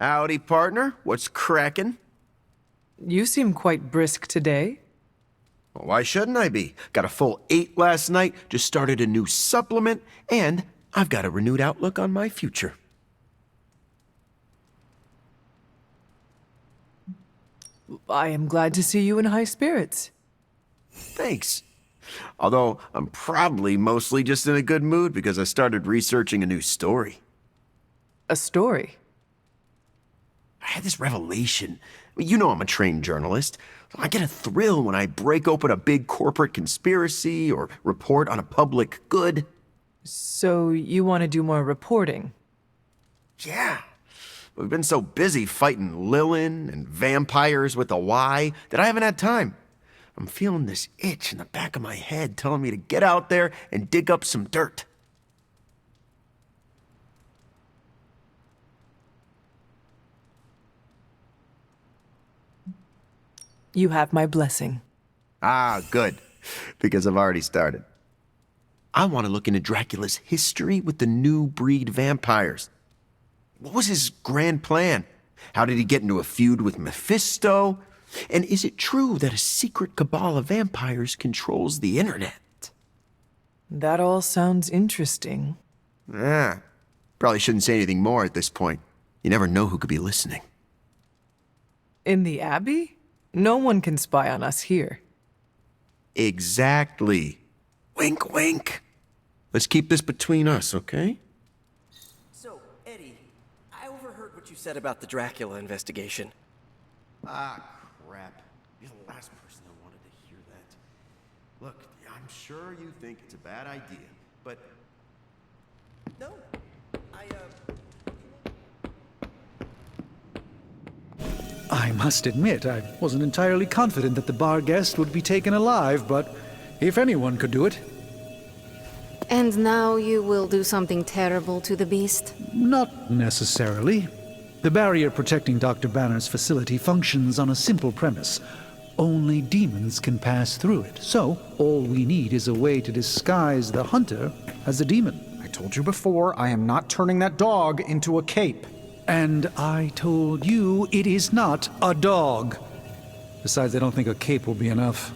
Howdy, partner. What's crackin'? You seem quite brisk today. Well, why shouldn't I be? Got a full 8 last night, just started a new supplement, and I've got a renewed outlook on my future. I am glad to see you in high spirits. Thanks. Although, I'm probably mostly just in a good mood because I started researching a new story. A story? I had this revelation. You know I'm a trained journalist. I get a thrill when I break open a big corporate conspiracy or report on a public good. So you want to do more reporting? Yeah. We've been so busy fighting Lilin and vampires with a Y that I haven't had time. I'm feeling this itch in the back of my head telling me to get out there and dig up some dirt. You have my blessing. Ah, good. Because I've already started. I want to look into Dracula's history with the new breed vampires. What was his grand plan? How did he get into a feud with Mephisto? And is it true that a secret cabal of vampires controls the internet? That all sounds interesting. Probably shouldn't say anything more at this point. You never know who could be listening. In the Abbey? No one can spy on us here. Exactly. Wink, wink. Let's keep this between us, okay? So, Eddie, I overheard what you said about the Dracula investigation. Ah, crap. You're the last person I wanted to hear that. Look, I'm sure you think it's a bad idea, but... No, I must admit, I wasn't entirely confident that the bar guest would be taken alive, but if anyone could do it. And now you will do something terrible to the beast? Not necessarily. The barrier protecting Dr. Banner's facility functions on a simple premise. Only demons can pass through it, so all we need is a way to disguise the hunter as a demon. I told you before, I am not turning that dog into a cape. And I told you it is not a dog. Besides, I don't think a cape will be enough.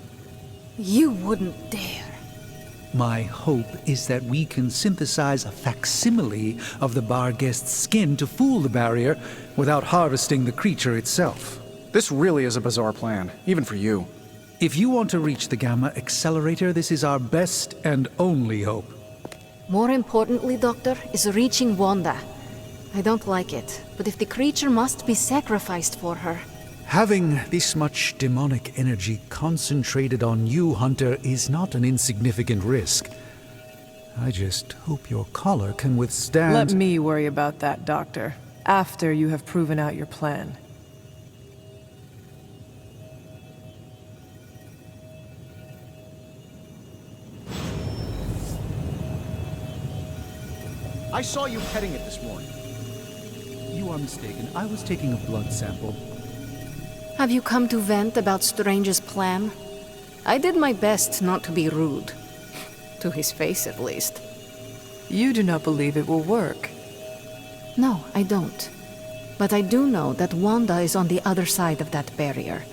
You wouldn't dare. My hope is that we can synthesize a facsimile of the bar guest's skin to fool the barrier without harvesting the creature itself. This really is a bizarre plan, even for you. If you want to reach the Gamma Accelerator, this is our best and only hope. More importantly, Doctor, is reaching Wanda. I don't like it, but if the creature must be sacrificed for her... Having this much demonic energy concentrated on you, Hunter, is not an insignificant risk. I just hope your collar can withstand... Let me worry about that, Doctor, after you have proven out your plan. I saw you petting it this morning. You are mistaken. I was taking a blood sample. Have you come to vent about Strange's plan? I did my best not to be rude. To his face, at least. You do not believe it will work. No, I don't. But I do know that Wanda is on the other side of that barrier,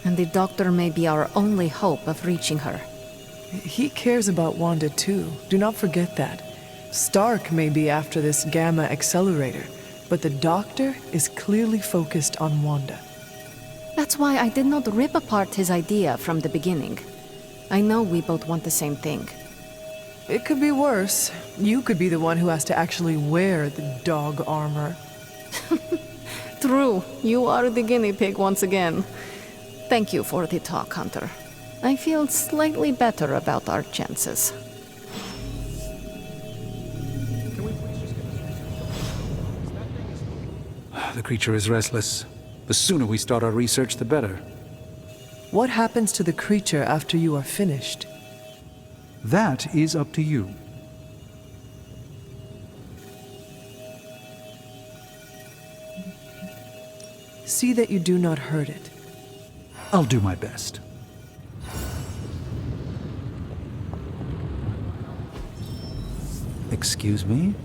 and the Doctor may be our only hope of reaching her. He cares about Wanda too. Do not forget that. Stark may be after this Gamma Accelerator, but the Doctor is clearly focused on Wanda. That's why I did not rip apart his idea from the beginning. I know we both want the same thing. It could be worse. You could be the one who has to actually wear the dog armor. True, you are the guinea pig once again. Thank you for the talk, Hunter. I feel slightly better about our chances. The creature is restless. The sooner we start our research, the better. What happens to the creature after you are finished? That is up to you. See that you do not hurt it. I'll do my best. Excuse me?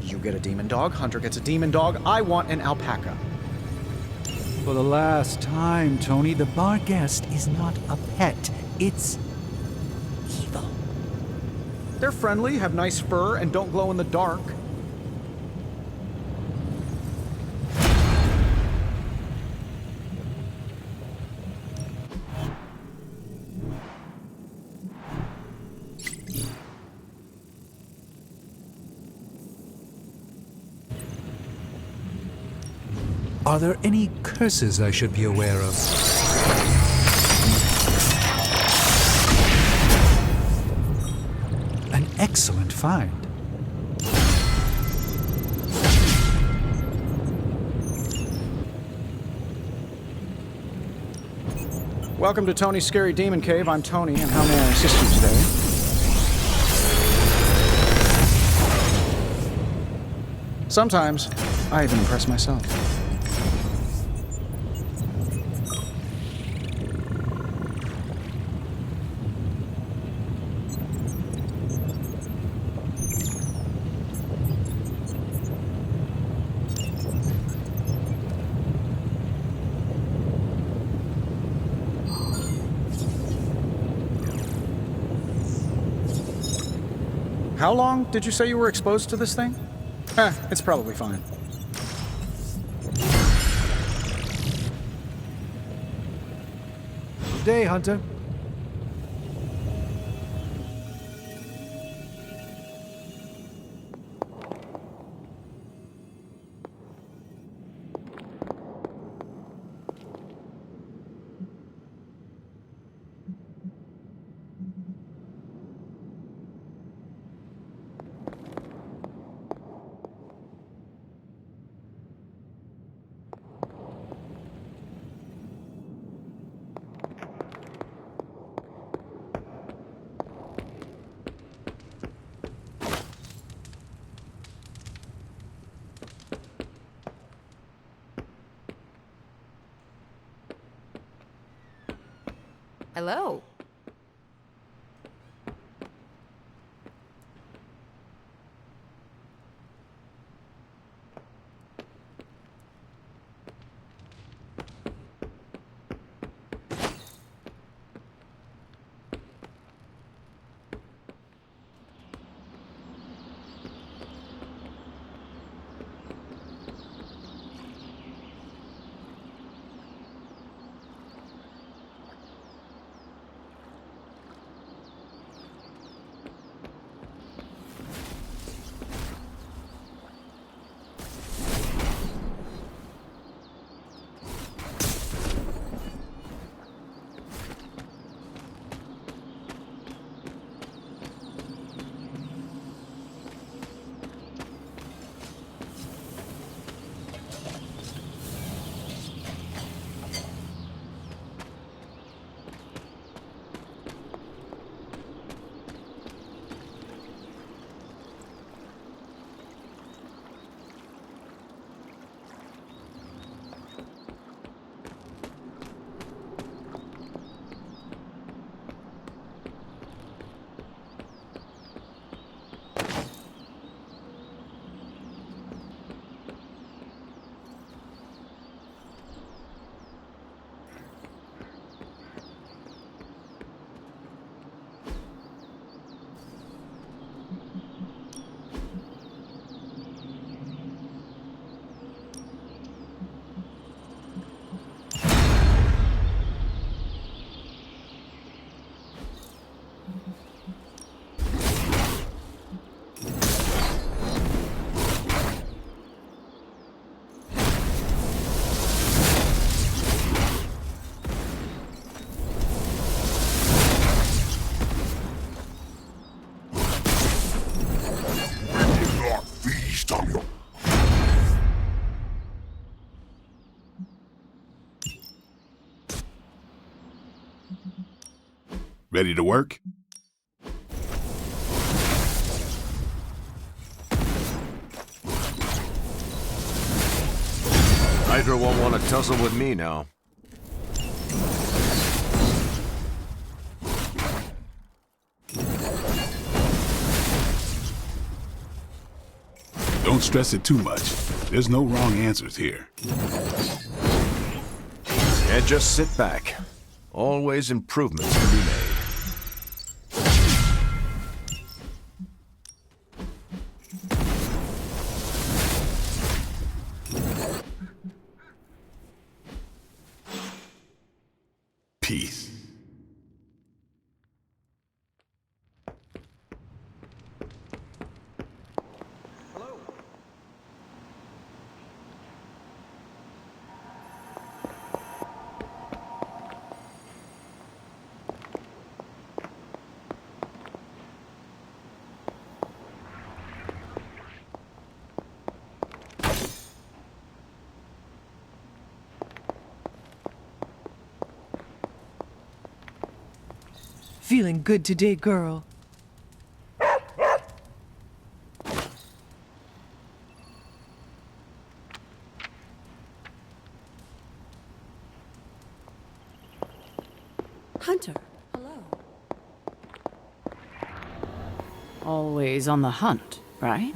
You get a demon dog, Hunter gets a demon dog, I want an alpaca. For the last time, Tony, the bar guest is not a pet. It's evil. They're friendly, have nice fur, and don't glow in the dark. Are there any curses I should be aware of? An excellent find. Welcome to Tony's Scary Demon Cave. I'm Tony, and how may I assist you today? Sometimes, I even impress myself. How long did you say you were exposed to this thing? It's probably fine. Good day, Hunter. Hello. Ready to work? Hydra won't want to tussle with me now. Don't stress it too much. There's no wrong answers here. Can't just sit back. Always improvements to be made. Peace. Feeling good today, girl. Hunter, hello. Always on the hunt, right?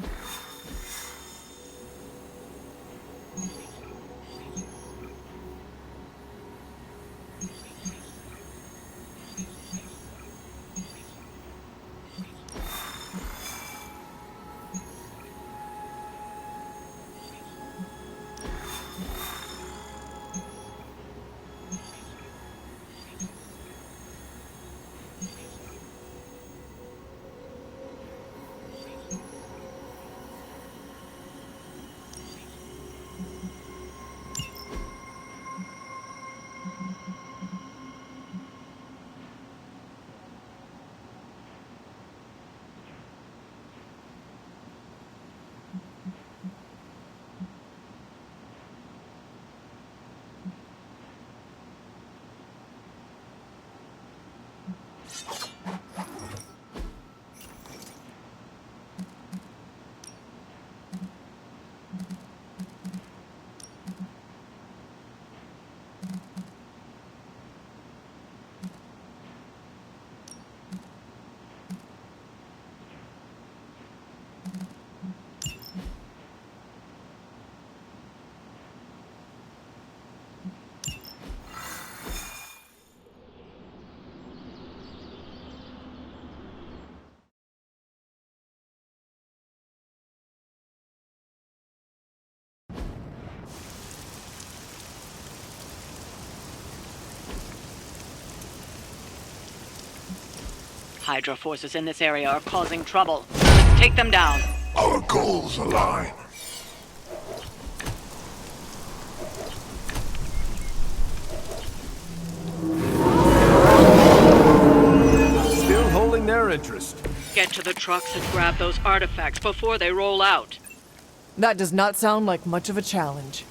Hydra forces in this area are causing trouble. Let's take them down. Our goals align. Still holding their interest. Get to the trucks and grab those artifacts before they roll out. That does not sound like much of a challenge.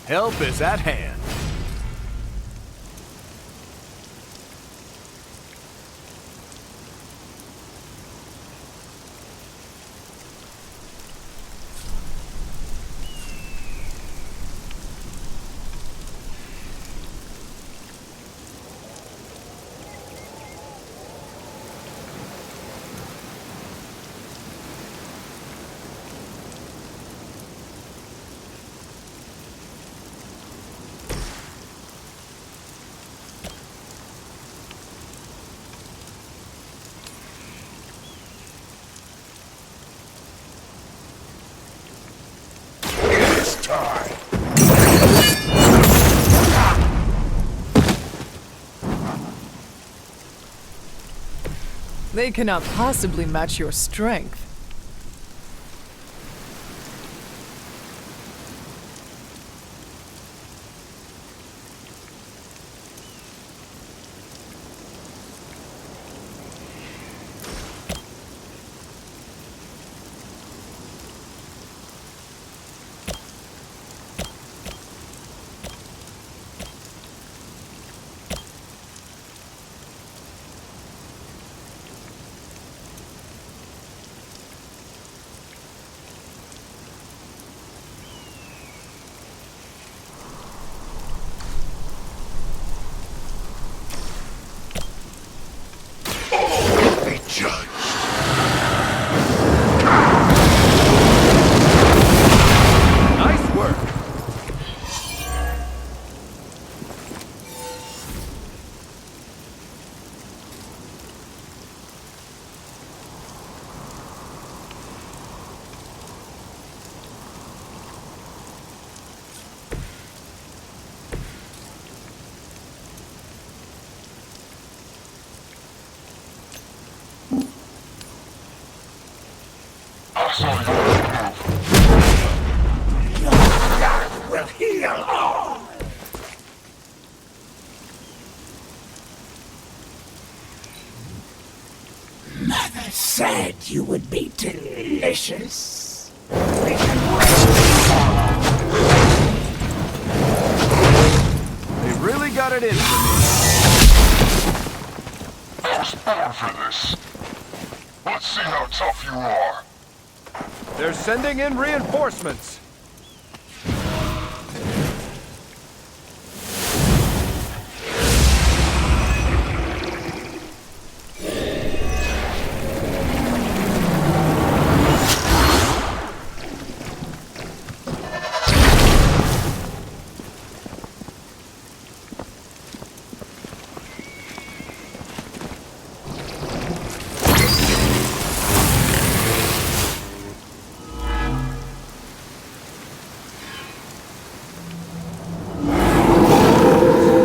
Help is at hand. It's time. They cannot possibly match your strength. Will heal all. Mother said you would be delicious. We can They really got it in for me. I was born for this. Let's see how tough you are. They're sending in reinforcements.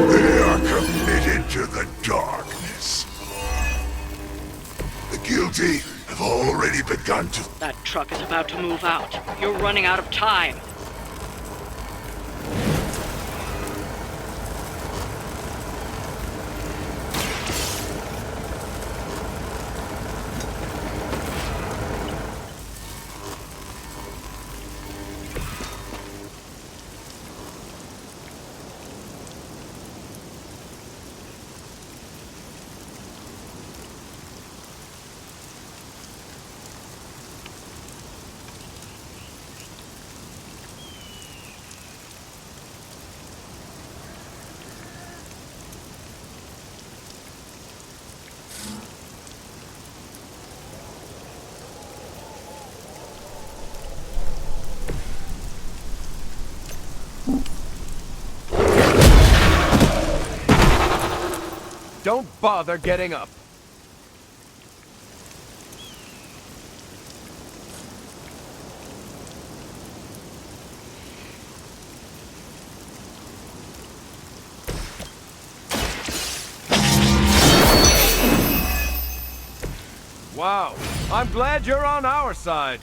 They are committed to the darkness. The guilty have already begun to... That truck is about to move out. You're running out of time. Don't bother getting up. Wow, I'm glad you're on our side.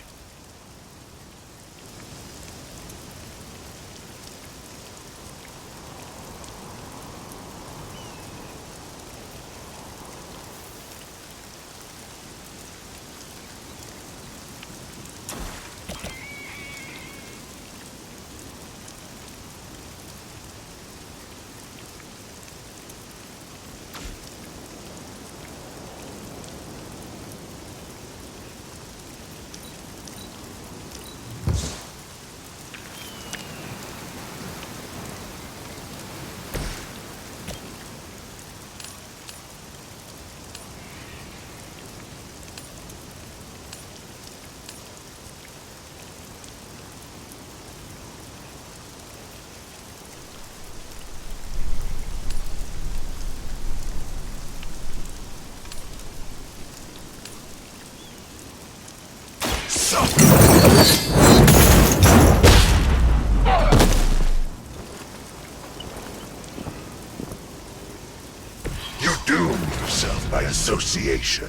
You doomed yourself by association.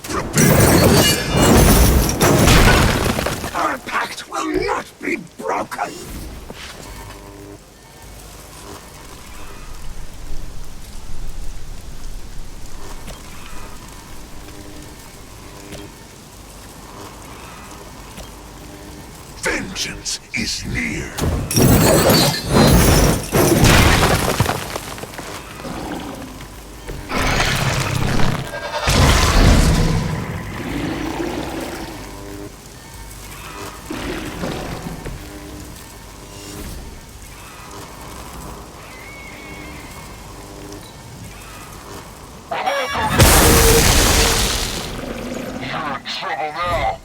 Prepare yourself. Our pact will not be broken. Vengeance is near. You're in trouble now.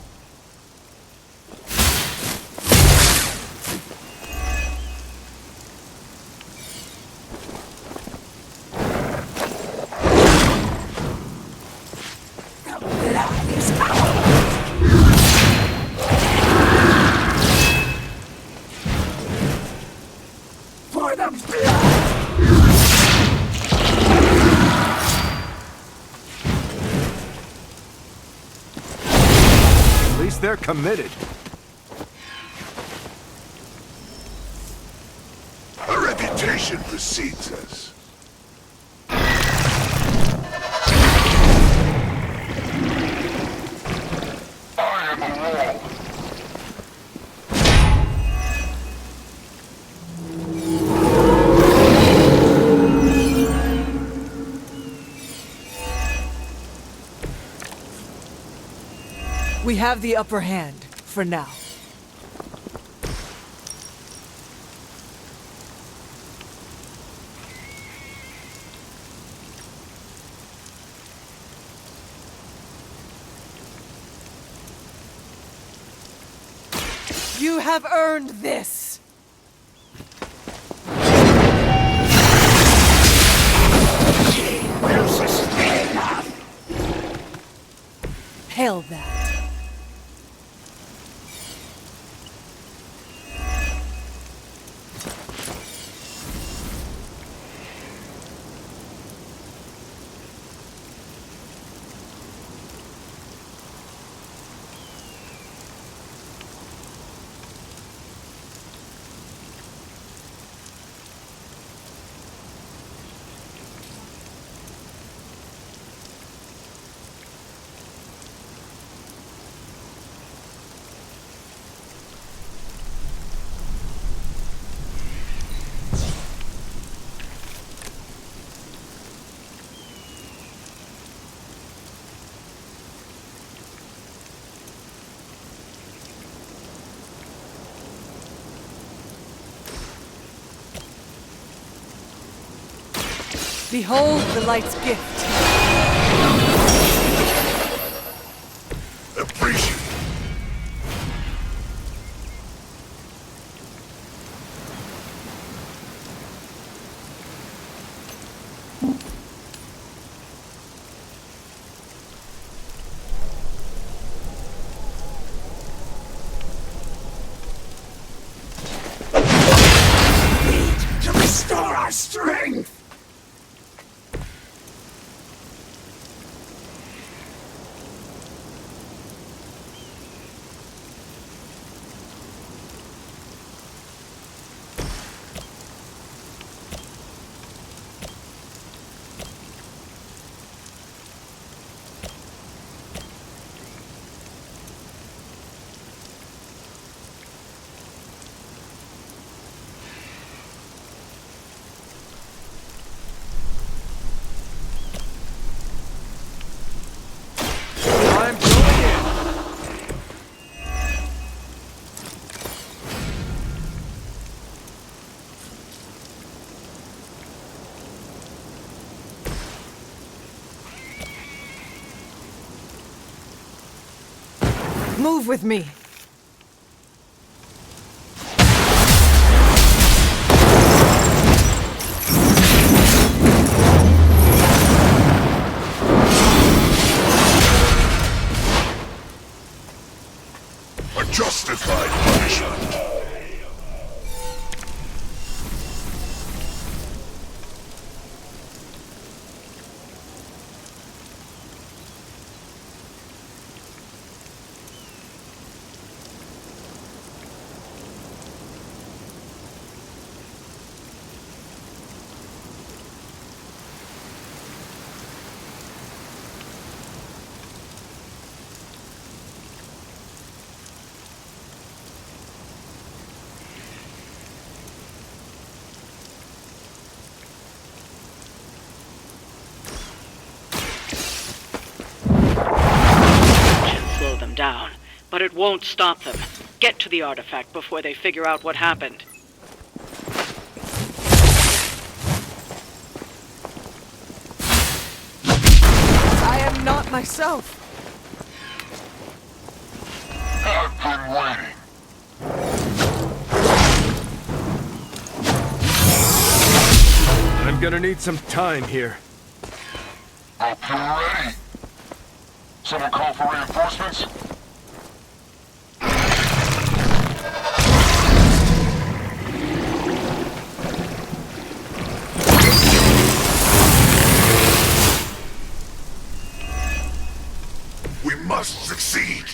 For the blood! they're committed. A reputation precedes us. I am a wall. We have the upper hand, for now. You have earned this! Will sustain us. Hail that. Behold the light's gift. Appreciate. Need to restore our strength. Move with me. A justified punishment. Slow them down, but it won't stop them. Get to the artifact before they figure out what happened. I am not myself. I've been waiting. I'm gonna need some time here. Hope you're ready. Someone call for reinforcements? We must succeed.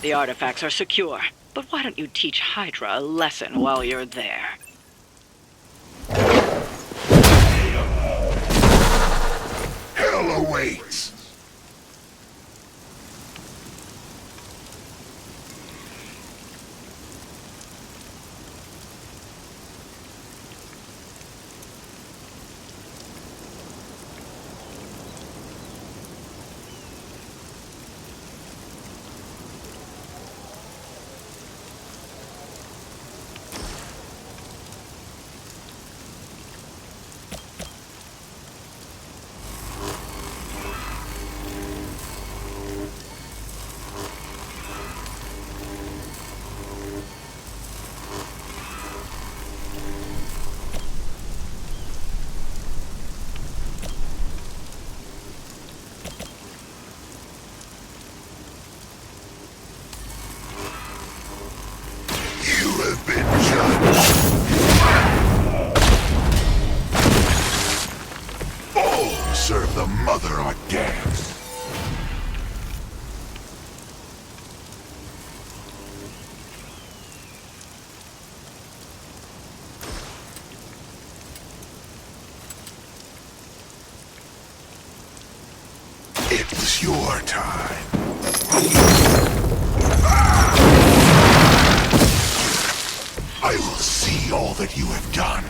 The artifacts are secure, but why don't you teach Hydra a lesson while you're there? Hell awaits! Serve the mother our dance. It was your time. I will see all that you have done.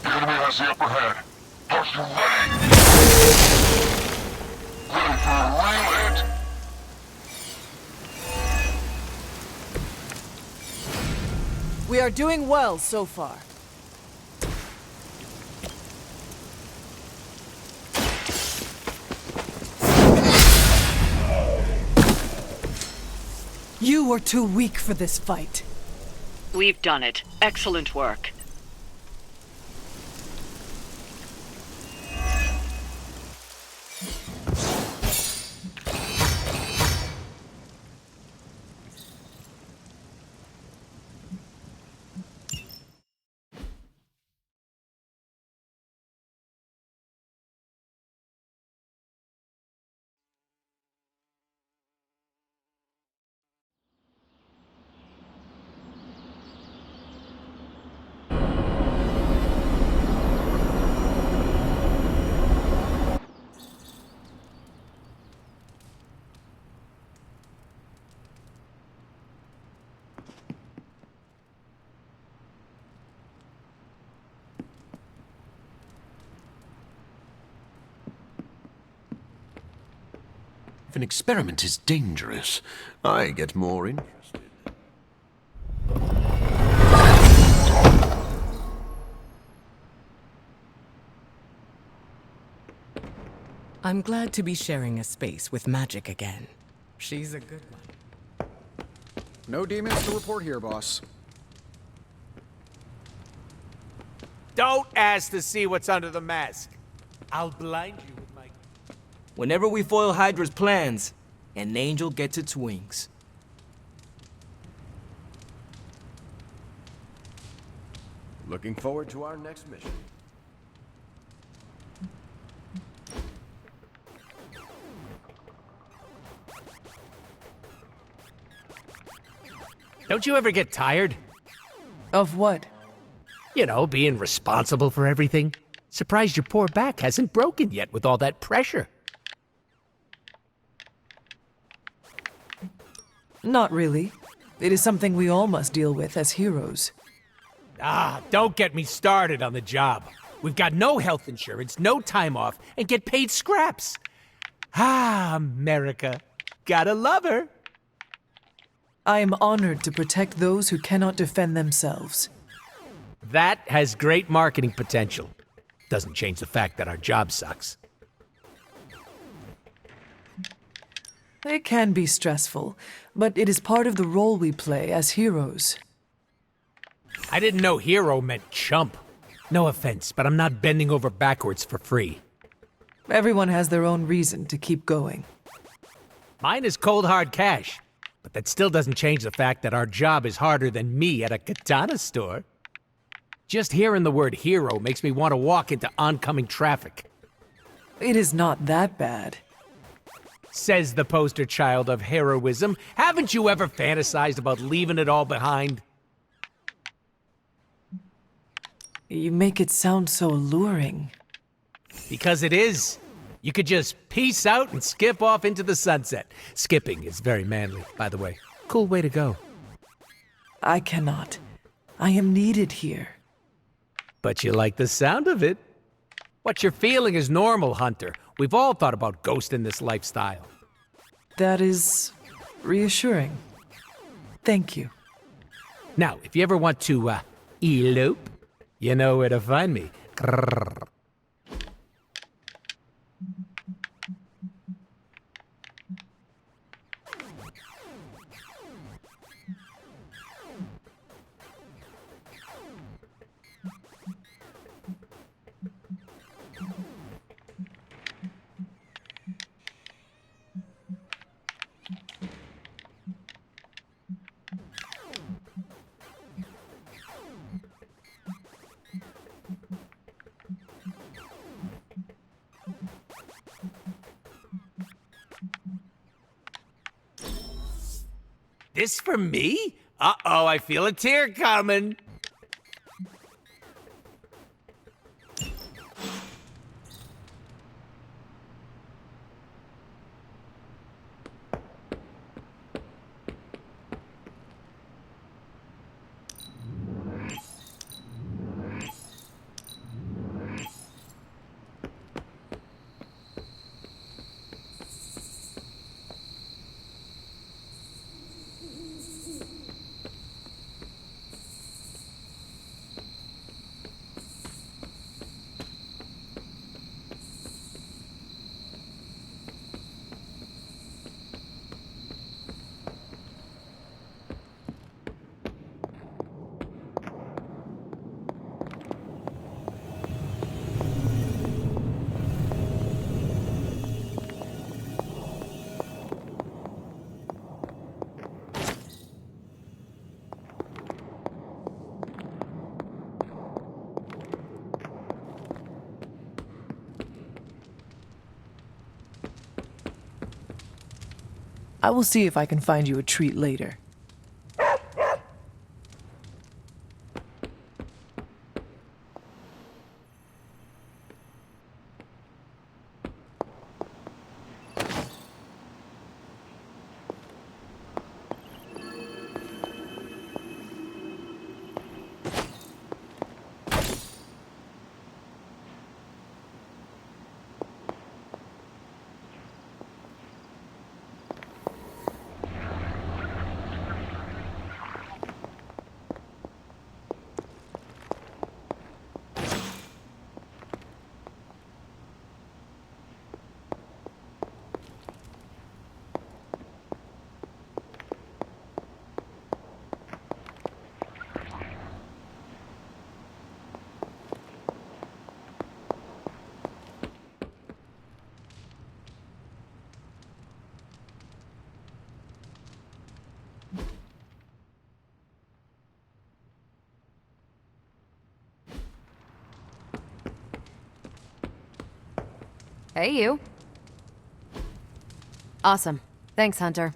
The enemy has the upper hand. Are you ready? Ready for a real hit? We are doing well so far. You were too weak for this fight. We've done it. Excellent work. If an experiment is dangerous, I get more interested. I'm glad to be sharing a space with magic again. She's a good one. No demons to report here, boss. Don't ask to see what's under the mask. I'll blind you with my... Whenever we foil Hydra's plans, an angel gets its wings. Looking forward to our next mission. Don't you ever get tired? Of what? You know, being responsible for everything. Surprised your poor back hasn't broken yet with all that pressure. Not really. It is something we all must deal with as heroes. Ah, don't get me started on the job. We've got no health insurance, no time off, and get paid scraps. Ah, America. Gotta love her. I am honored to protect those who cannot defend themselves. That has great marketing potential. Doesn't change the fact that our job sucks. It can be stressful, but it is part of the role we play as heroes. I didn't know hero meant chump. No offense, but I'm not bending over backwards for free. Everyone has their own reason to keep going. Mine is cold hard cash, but that still doesn't change the fact that our job is harder than me at a katana store. Just hearing the word hero makes me want to walk into oncoming traffic. It is not that bad. Says the poster child of heroism. Haven't you ever fantasized about leaving it all behind? You make it sound so alluring. Because it is. You could just peace out and skip off into the sunset. Skipping is very manly, by the way. Cool way to go. I cannot. I am needed here. But you like the sound of it. What you're feeling is normal, Hunter. We've all thought about ghosting this lifestyle. That is reassuring. Thank you. Now, if you ever want to, elope, you know where to find me. Grrr. This for me? Uh-oh, I feel a tear coming. I will see if I can find you a treat later. Hey, you. Awesome. Thanks, Hunter.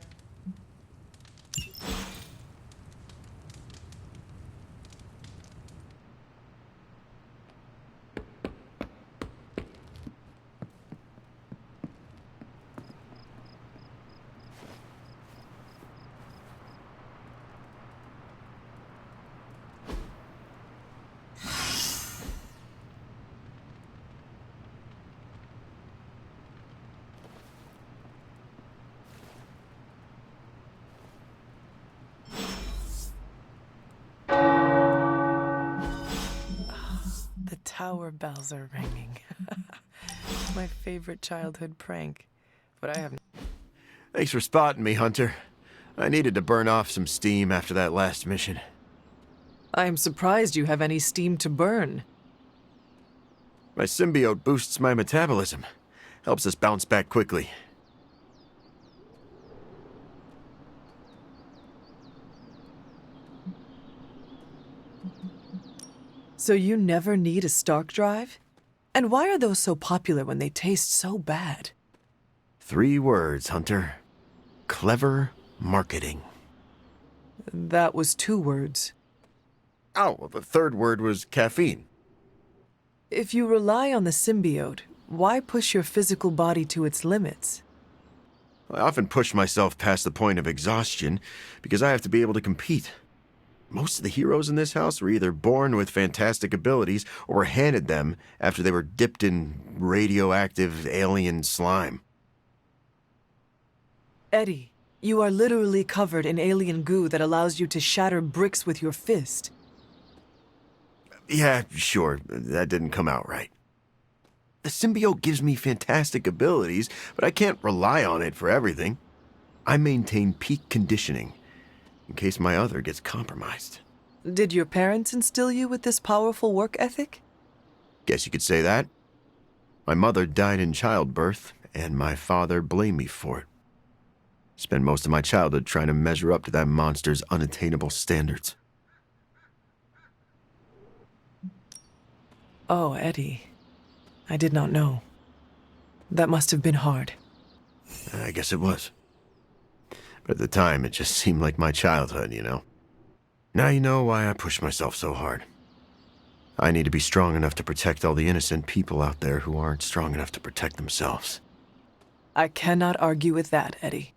The tower bells are ringing. My favorite childhood prank. But I have... Thanks for spotting me, Hunter. I needed to burn off some steam after that last mission. I am surprised you have any steam to burn. My symbiote boosts my metabolism. Helps us bounce back quickly. So you never need a Stark drive? And why are those so popular when they taste so bad? 3 words, Hunter. Clever marketing. That was 2 words. Oh, well, the 3rd word was caffeine. If you rely on the symbiote, why push your physical body to its limits? I often push myself past the point of exhaustion because I have to be able to compete. Most of the heroes in this house were either born with fantastic abilities or were handed them after they were dipped in radioactive alien slime. Eddie, you are literally covered in alien goo that allows you to shatter bricks with your fist. Yeah, sure, that didn't come out right. The symbiote gives me fantastic abilities, but I can't rely on it for everything. I maintain peak conditioning in case my other gets compromised. Did your parents instill you with this powerful work ethic? Guess you could say that. My mother died in childbirth, and my father blamed me for it. Spent most of my childhood trying to measure up to that monster's unattainable standards. Oh, Eddie. I did not know. That must have been hard. I guess it was. But at the time, it just seemed like my childhood, you know? Now you know why I push myself so hard. I need to be strong enough to protect all the innocent people out there who aren't strong enough to protect themselves. I cannot argue with that, Eddie.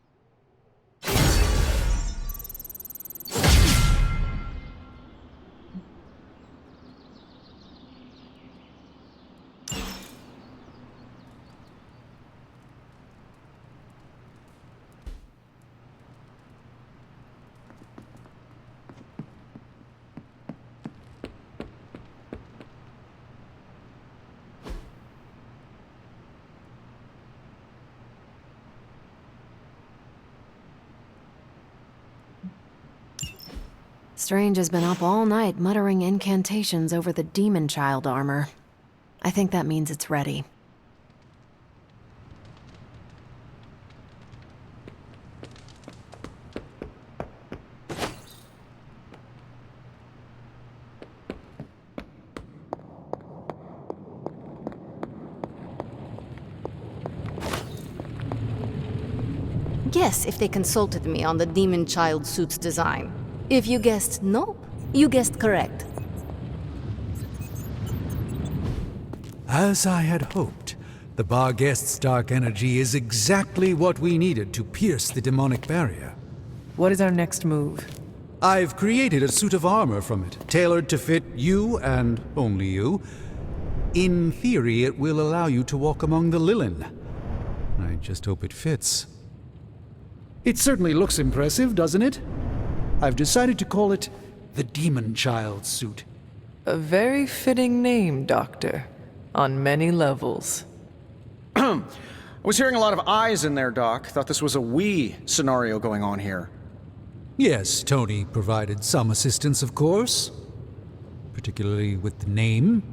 Strange has been up all night muttering incantations over the demon child armor. I think that means it's ready. Guess if they consulted me on the demon child suit's design. If you guessed nope, you guessed correct. As I had hoped, the bar guest's dark energy is exactly what we needed to pierce the demonic barrier. What is our next move? I've created a suit of armor from it, tailored to fit you and only you. In theory, it will allow you to walk among the Lilin. I just hope it fits. It certainly looks impressive, doesn't it? I've decided to call it the Demon Child suit. A very fitting name, Doctor. On many levels. I was hearing a lot of I's in there, Doc. Thought this was a we scenario going on here. Yes, Tony provided some assistance, of course. Particularly with the name.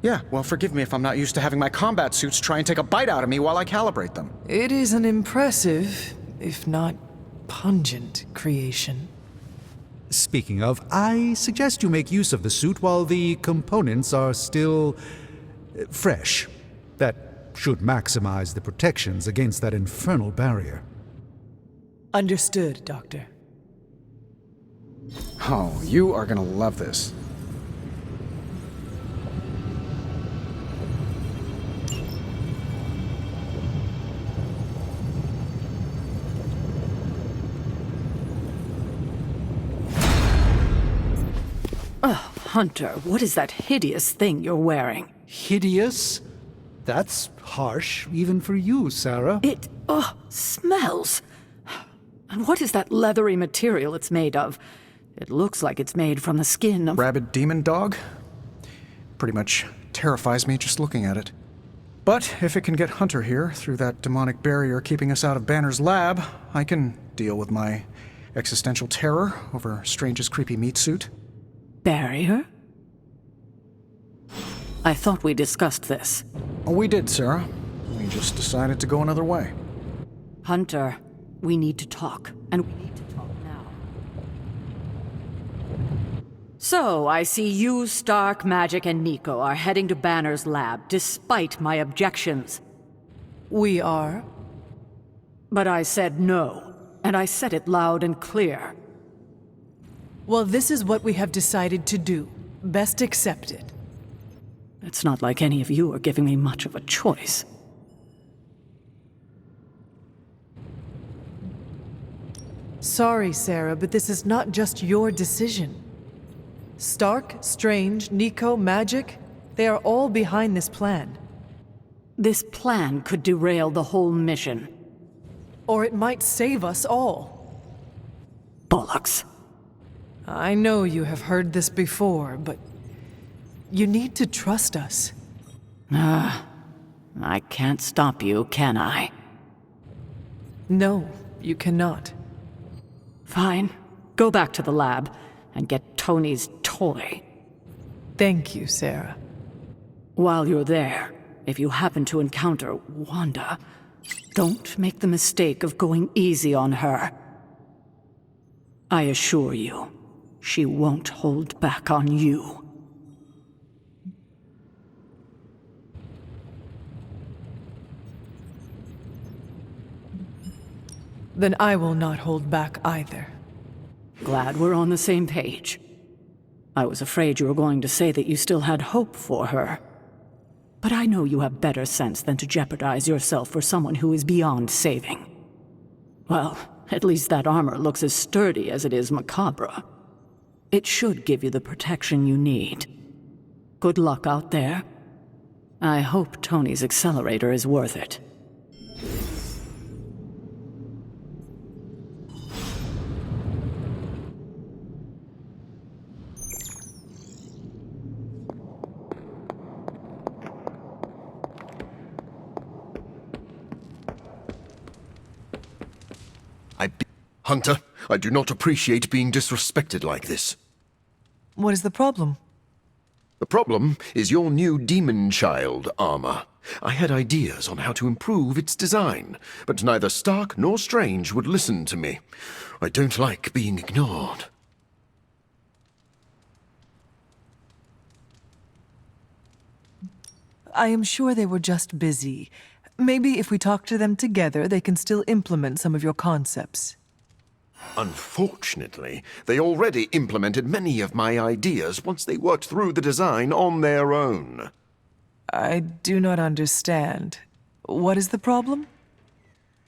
Yeah, well, forgive me if I'm not used to having my combat suits try and take a bite out of me while I calibrate them. It is an impressive, if not pungent, creation. Speaking of, I suggest you make use of the suit while the components are still fresh. That should maximize the protections against that infernal barrier. Understood, Doctor. Oh, you are gonna love this. Oh, Hunter, what is that hideous thing you're wearing? Hideous? That's harsh, even for you, Sarah. It, smells. And what is that leathery material it's made of? It looks like it's made from the skin of... Rabid demon dog? Pretty much terrifies me just looking at it. But if it can get Hunter here through that demonic barrier keeping us out of Banner's lab, I can deal with my existential terror over Strange's creepy meat suit. Barrier? I thought we discussed this. Oh, we did, Sarah. We just decided to go another way. Hunter, we need to talk, and we need to talk now. So, I see you, Stark, Magic, and Nico are heading to Banner's lab, despite my objections. We are. But I said no, and I said it loud and clear. Well, this is what we have decided to do. Best accept it. It's not like any of you are giving me much of a choice. Sorry, Sarah, but this is not just your decision. Stark, Strange, Nico, Magic, they are all behind this plan. This plan could derail the whole mission. Or it might save us all. Bollocks. I know you have heard this before, but you need to trust us. I can't stop you, can I? No, you cannot. Fine. Go back to the lab and get Tony's toy. Thank you, Sarah. While you're there, if you happen to encounter Wanda, don't make the mistake of going easy on her. I assure you, she won't hold back on you. Then I will not hold back either. Glad we're on the same page. I was afraid you were going to say that you still had hope for her. But I know you have better sense than to jeopardize yourself for someone who is beyond saving. Well, at least that armor looks as sturdy as it is macabre. It should give you the protection you need. Good luck out there. I hope Tony's accelerator is worth it. Hunter, I do not appreciate being disrespected like this. What is the problem? The problem is your new demon child armor. I had ideas on how to improve its design, but neither Stark nor Strange would listen to me. I don't like being ignored. I am sure they were just busy. Maybe if we talk to them together, they can still implement some of your concepts. Unfortunately, they already implemented many of my ideas once they worked through the design on their own. I do not understand. What is the problem?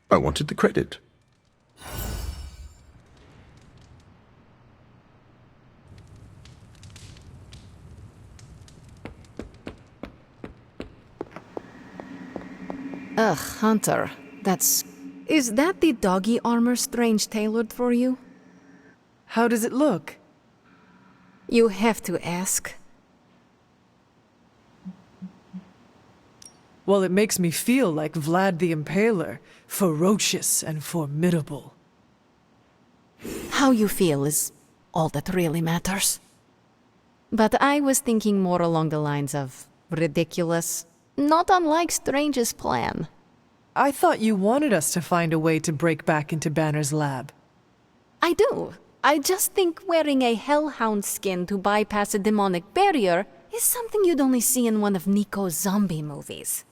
I wanted the credit. Ugh, Hunter, that's... Is that the doggy armor Strange tailored for you? How does it look? You have to ask. Well, it makes me feel like Vlad the Impaler, ferocious and formidable. How you feel is all that really matters. But I was thinking more along the lines of ridiculous, not unlike Strange's plan. I thought you wanted us to find a way to break back into Banner's lab. I do. I just think wearing a hellhound skin to bypass a demonic barrier is something you'd only see in one of Nico's zombie movies.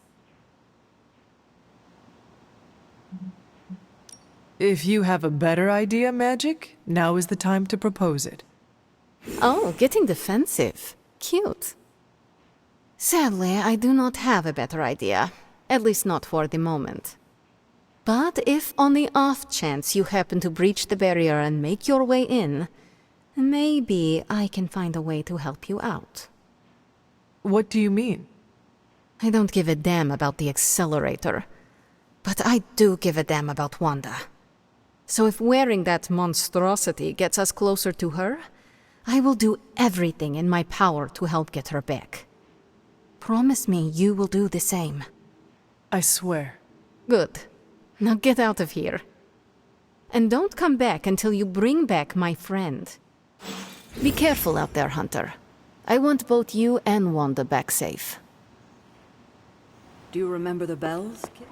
If you have a better idea, Magic, now is the time to propose it. Oh, getting defensive. Cute. Sadly, I do not have a better idea. At least not for the moment. But if on the off chance you happen to breach the barrier and make your way in, maybe I can find a way to help you out. What do you mean? I don't give a damn about the accelerator, but I do give a damn about Wanda. So if wearing that monstrosity gets us closer to her, I will do everything in my power to help get her back. Promise me you will do the same. I swear. Good. Now get out of here. And don't come back until you bring back my friend. Be careful out there, Hunter. I want both you and Wanda back safe. Do you remember the bells, kid?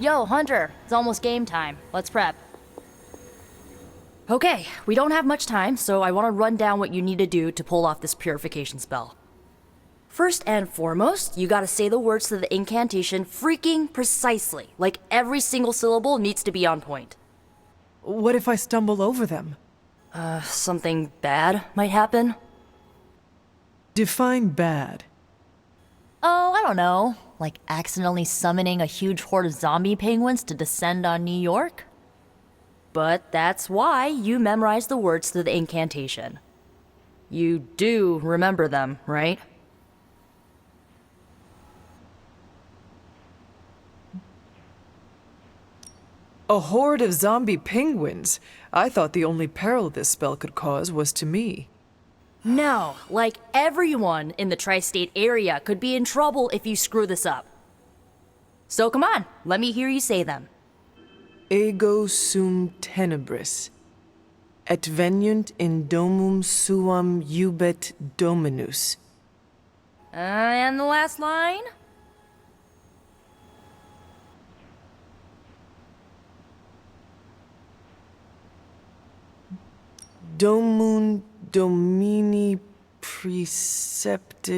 Yo, Hunter, it's almost game time. Let's prep. Okay, we don't have much time, so I want to run down what you need to do to pull off this purification spell. First and foremost, you gotta say the words to the incantation freaking precisely. Like every single syllable needs to be on point. What if I stumble over them? Something bad might happen? Define bad. Oh, I don't know. Like accidentally summoning a huge horde of zombie penguins to descend on New York? But that's why you memorize the words to the incantation. You do remember them, right? A horde of zombie penguins? I thought the only peril this spell could cause was to me. No, like everyone in the tri-state area could be in trouble if you screw this up. So come on, let me hear you say them. Ego sum tenebris, et veniunt in domum suam jubet dominus. And the last line? Domum domini precepte...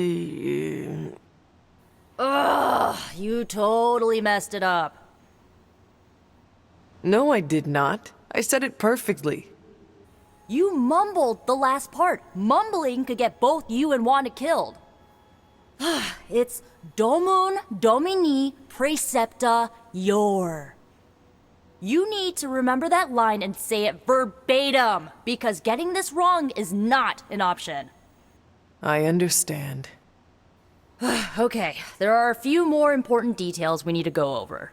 Ugh, you totally messed it up. No, I did not. I said it perfectly. You mumbled the last part. Mumbling could get both you and Wanda killed. It's Domum Domini Precepta Your. You need to remember that line and say it verbatim, because getting this wrong is not an option. I understand. Okay, there are a few more important details we need to go over.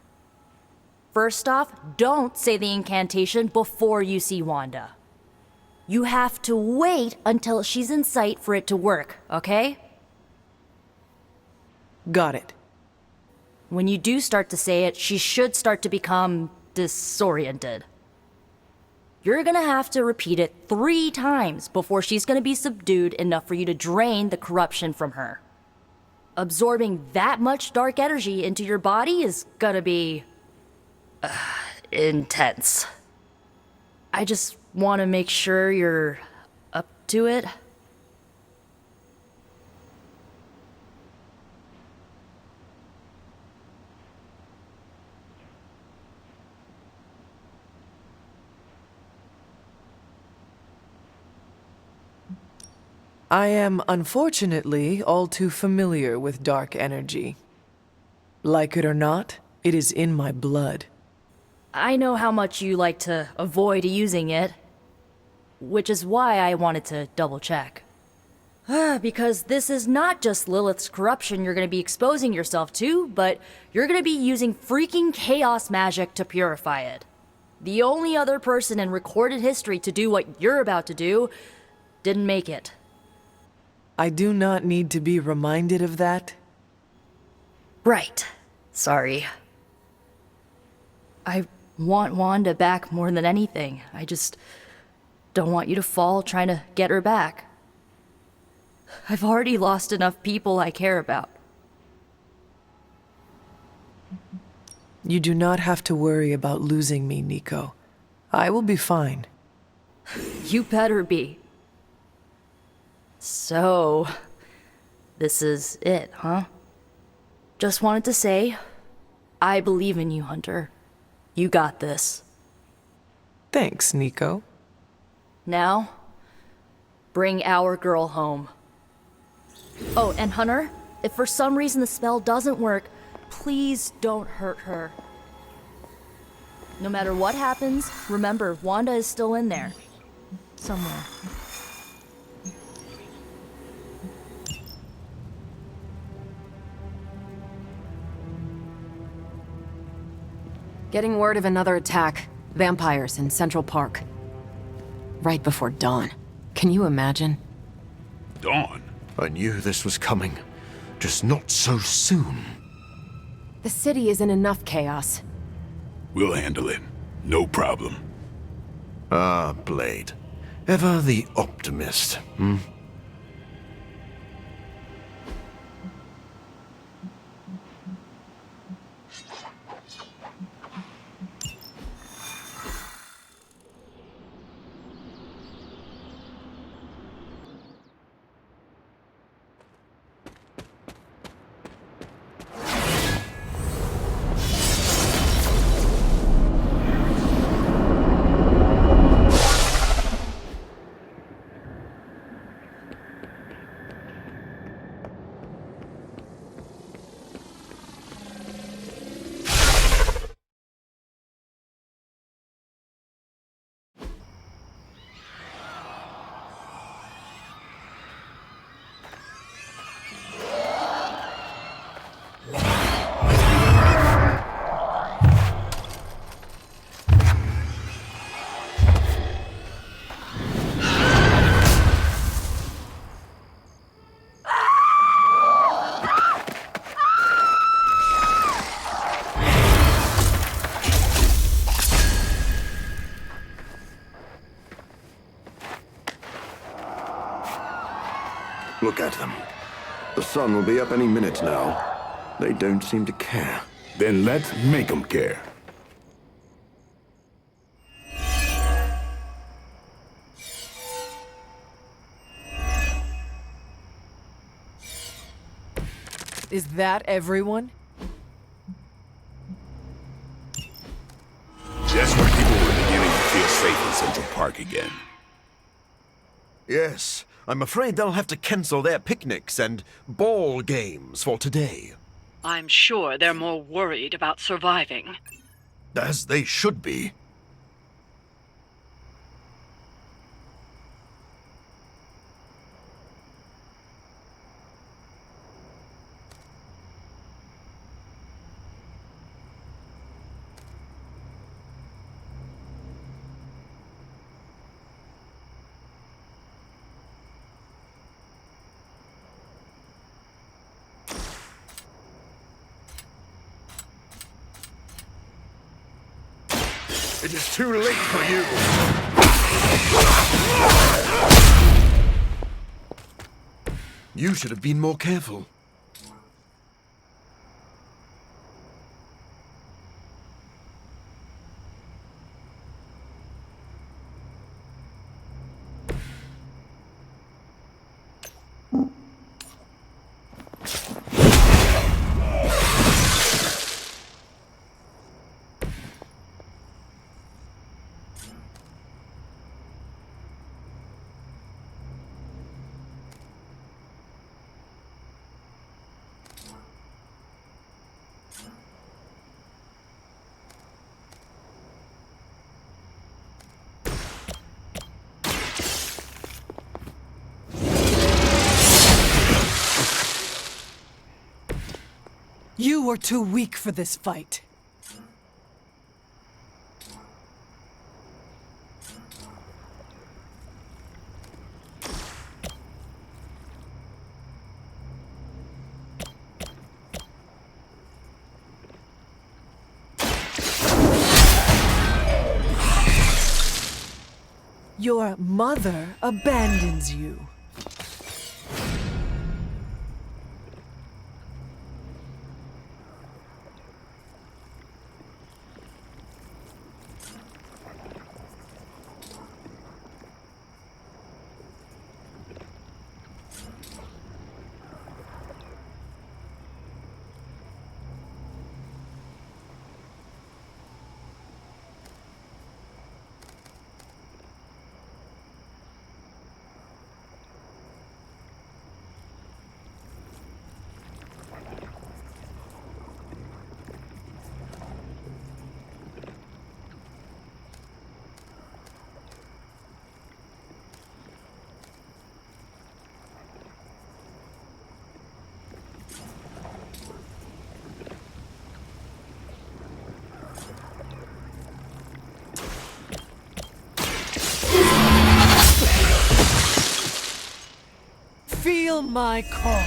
First off, don't say the incantation before you see Wanda. You have to wait until she's in sight for it to work, okay? Got it. When you do start to say it, she should start to become disoriented. You're gonna have to repeat it 3 times before she's gonna be subdued enough for you to drain the corruption from her. Absorbing that much dark energy into your body is gonna be... intense. I just want to make sure you're up to it. I am unfortunately all too familiar with dark energy. Like it or not, it is in my blood. I know how much you like to avoid using it, which is why I wanted to double check. Because this is not just Lilith's corruption you're going to be exposing yourself to, but you're going to be using freaking chaos magic to purify it. The only other person in recorded history to do what you're about to do didn't make it. I do not need to be reminded of that. Right. Sorry. I want Wanda back more than anything. I just don't want you to fall trying to get her back. I've already lost enough people I care about. You do not have to worry about losing me, Nico. I will be fine. You better be. So, this is it, huh? Just wanted to say, I believe in you, Hunter. You got this. Thanks, Nico. Now, bring our girl home. Oh, and Hunter, if for some reason the spell doesn't work, please don't hurt her. No matter what happens, remember, Wanda is still in there. Somewhere. Getting word of another attack. Vampires in Central Park. Right before dawn. Can you imagine? Dawn? I knew this was coming. Just not so soon. The city is in enough chaos. We'll handle it. No problem. Ah, Blade. Ever the optimist, hmm? Look at them. The sun will be up any minute now. They don't seem to care. Then let's make them care. Is that everyone? Just when people were beginning to feel safe in Central Park again. Yes, I'm afraid they'll have to cancel their picnics and ball games for today. I'm sure they're more worried about surviving. As they should be. It is too late for you. You should have been more careful. You are too weak for this fight. Your mother abandons you. Feel my call.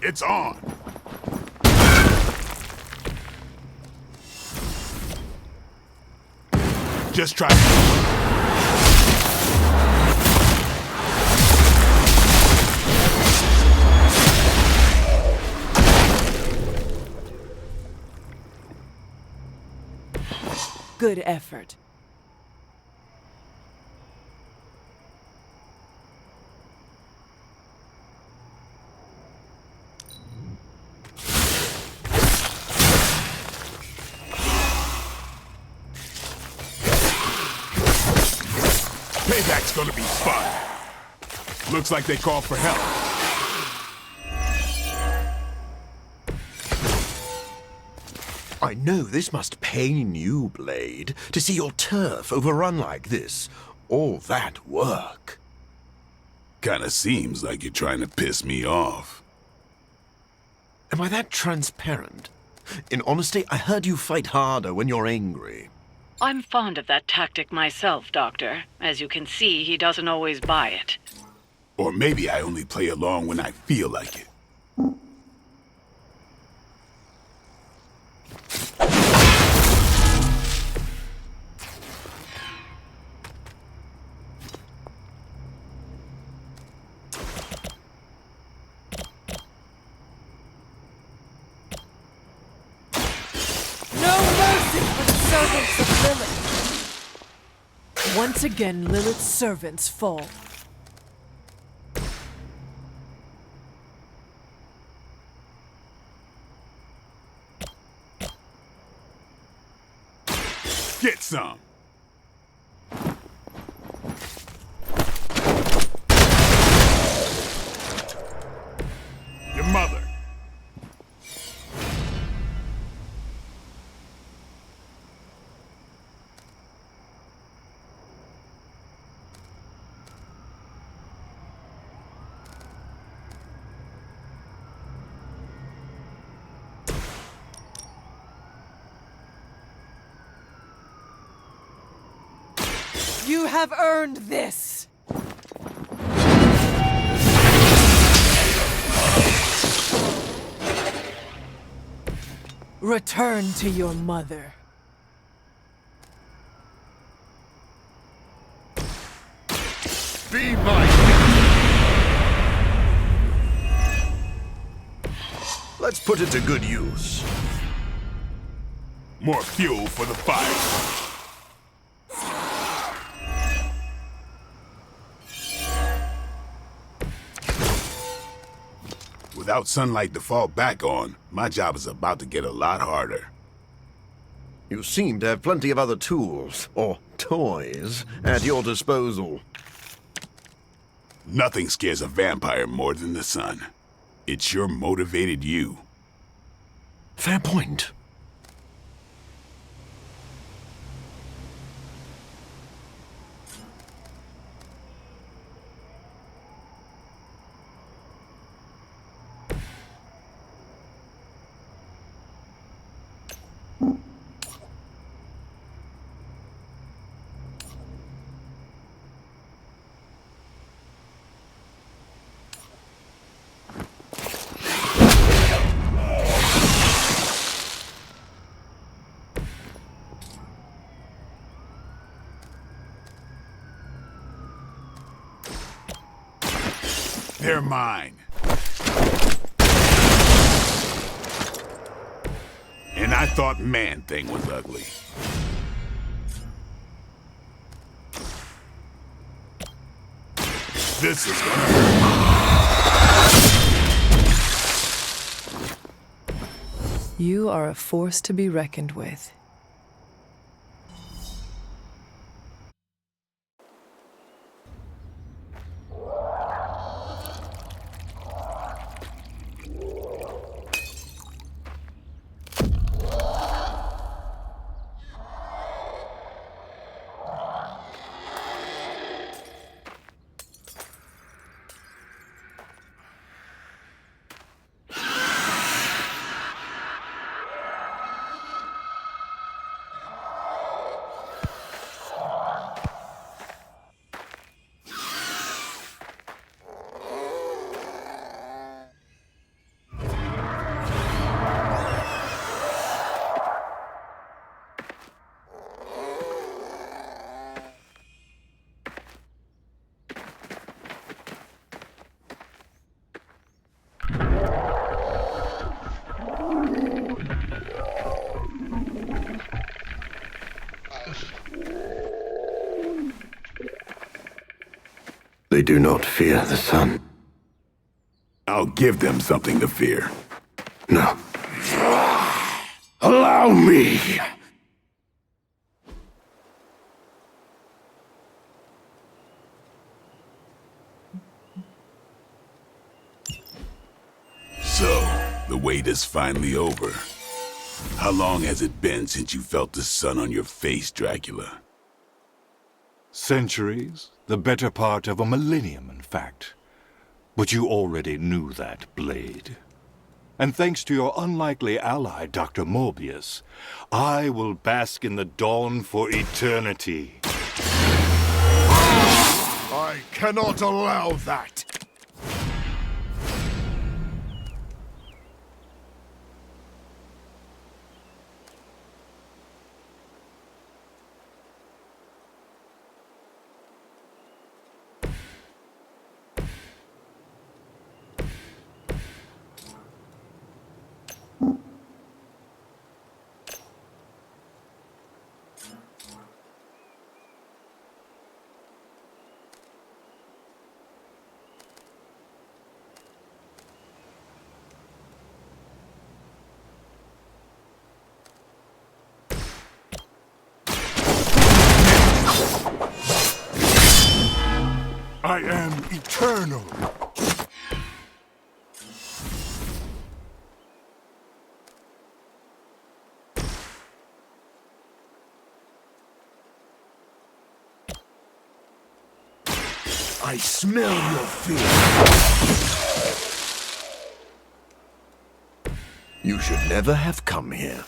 It's on. Just try. Good effort. Payback's gonna be fun. Looks like they called for help. I know this must pain you, Blade, to see your turf overrun like this. All that work. Kinda seems like you're trying to piss me off. Am I that transparent? In honesty, I heard you fight harder when you're angry. I'm fond of that tactic myself, Doctor. As you can see, he doesn't always buy it. Or maybe I only play along when I feel like it. No mercy for the servants of Lilith. Once again, Lilith's servants fall. Get some! Your mother. You have earned this! Return to your mother. Be my... Let's put it to good use. More fuel for the fire. Without sunlight to fall back on, my job is about to get a lot harder. You seem to have plenty of other tools, or toys, at your disposal. Nothing scares a vampire more than the sun. It sure motivated you. Fair point. They're mine. And I thought Man-Thing was ugly. This is gonna hurt. You are a force to be reckoned with. They do not fear the sun. I'll give them something to fear. No. Allow me! So, the wait is finally over. How long has it been since you felt the sun on your face, Dracula? Centuries? The better part of a millennium, in fact. But you already knew that, Blade. And thanks to your unlikely ally, Dr. Morbius, I will bask in the dawn for eternity. I cannot allow that! I am eternal. I smell your fear. You should never have come here.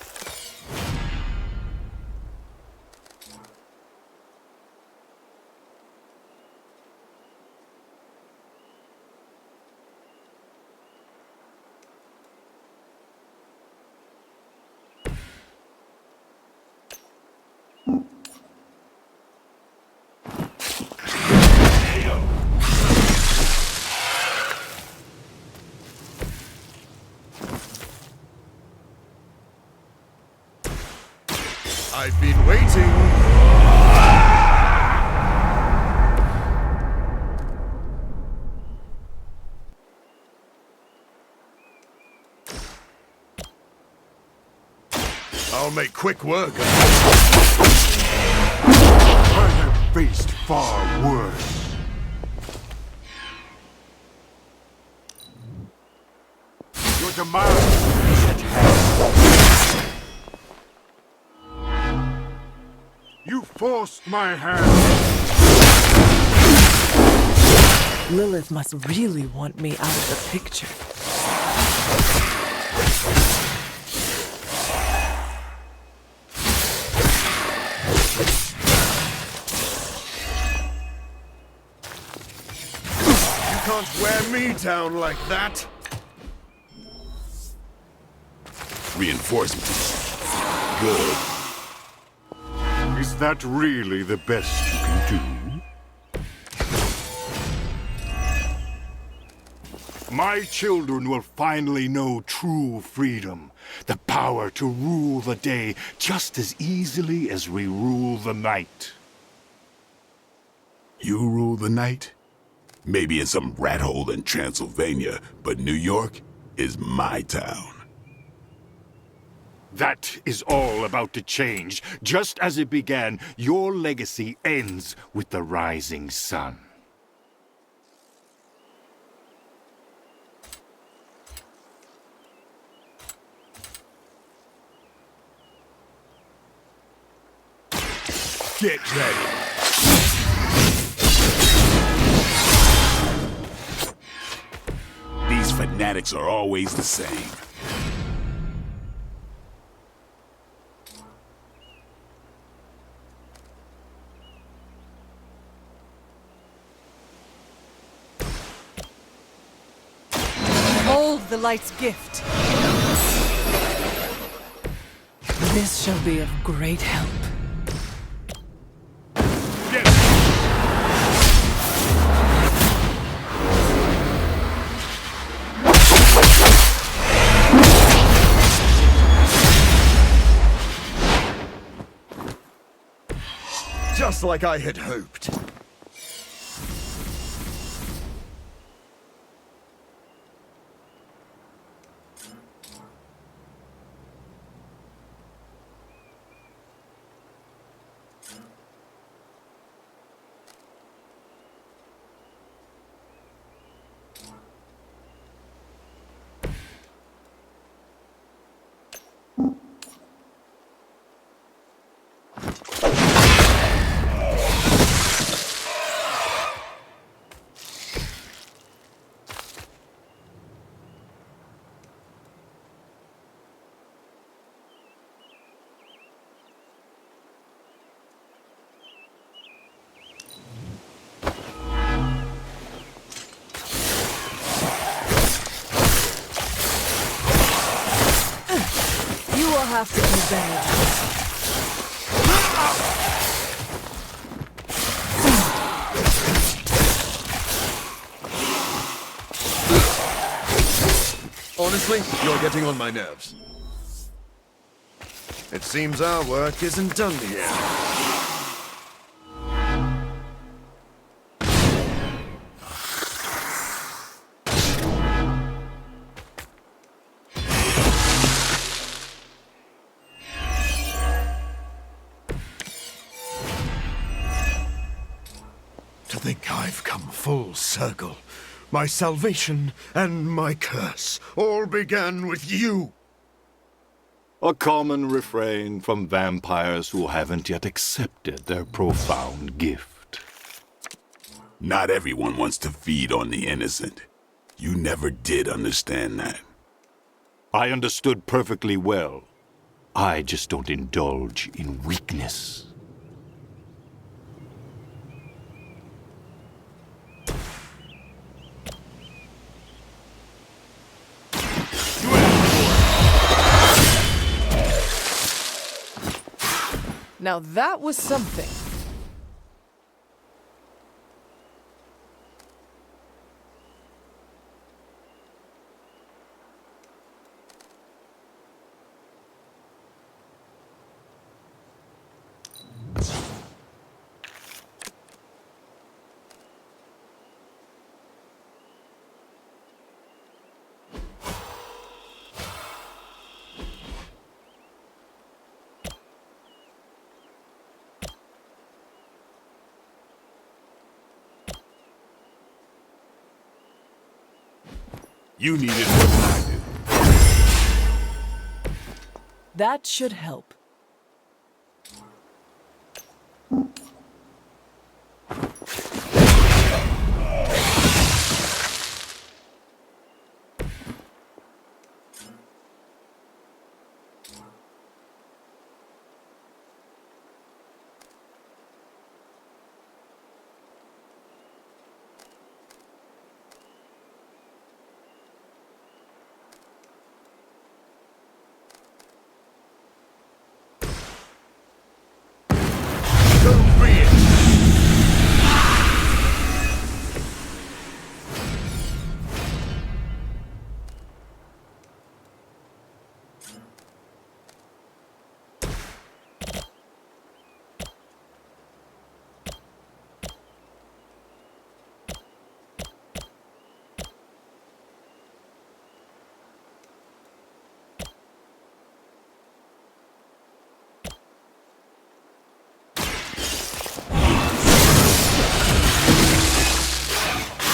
I've been waiting. I'll make quick work. I have faced far worse. Your demise is at hand. You forced my hand. Lilith must really want me out of the picture. You can't wear me down like that. Reinforcements. Good. Is that really the best you can do? My children will finally know true freedom, the power to rule the day just as easily as we rule the night. You rule the night? Maybe in some rat hole in Transylvania, but New York is my town. That is all about to change. Just as it began, your legacy ends with the rising sun. Get ready. These fanatics are always the same. Behold the light's gift. This shall be of great help. Just like I had hoped. have to be bad. Honestly, you're getting on my nerves. It seems our work isn't done yet. To think I've come full circle. My salvation and my curse all began with you. A common refrain from vampires who haven't yet accepted their profound gift. Not everyone wants to feed on the innocent. You never did understand that. I understood perfectly well. I just don't indulge in weakness. Now that was something. You need it more than I do. That should help.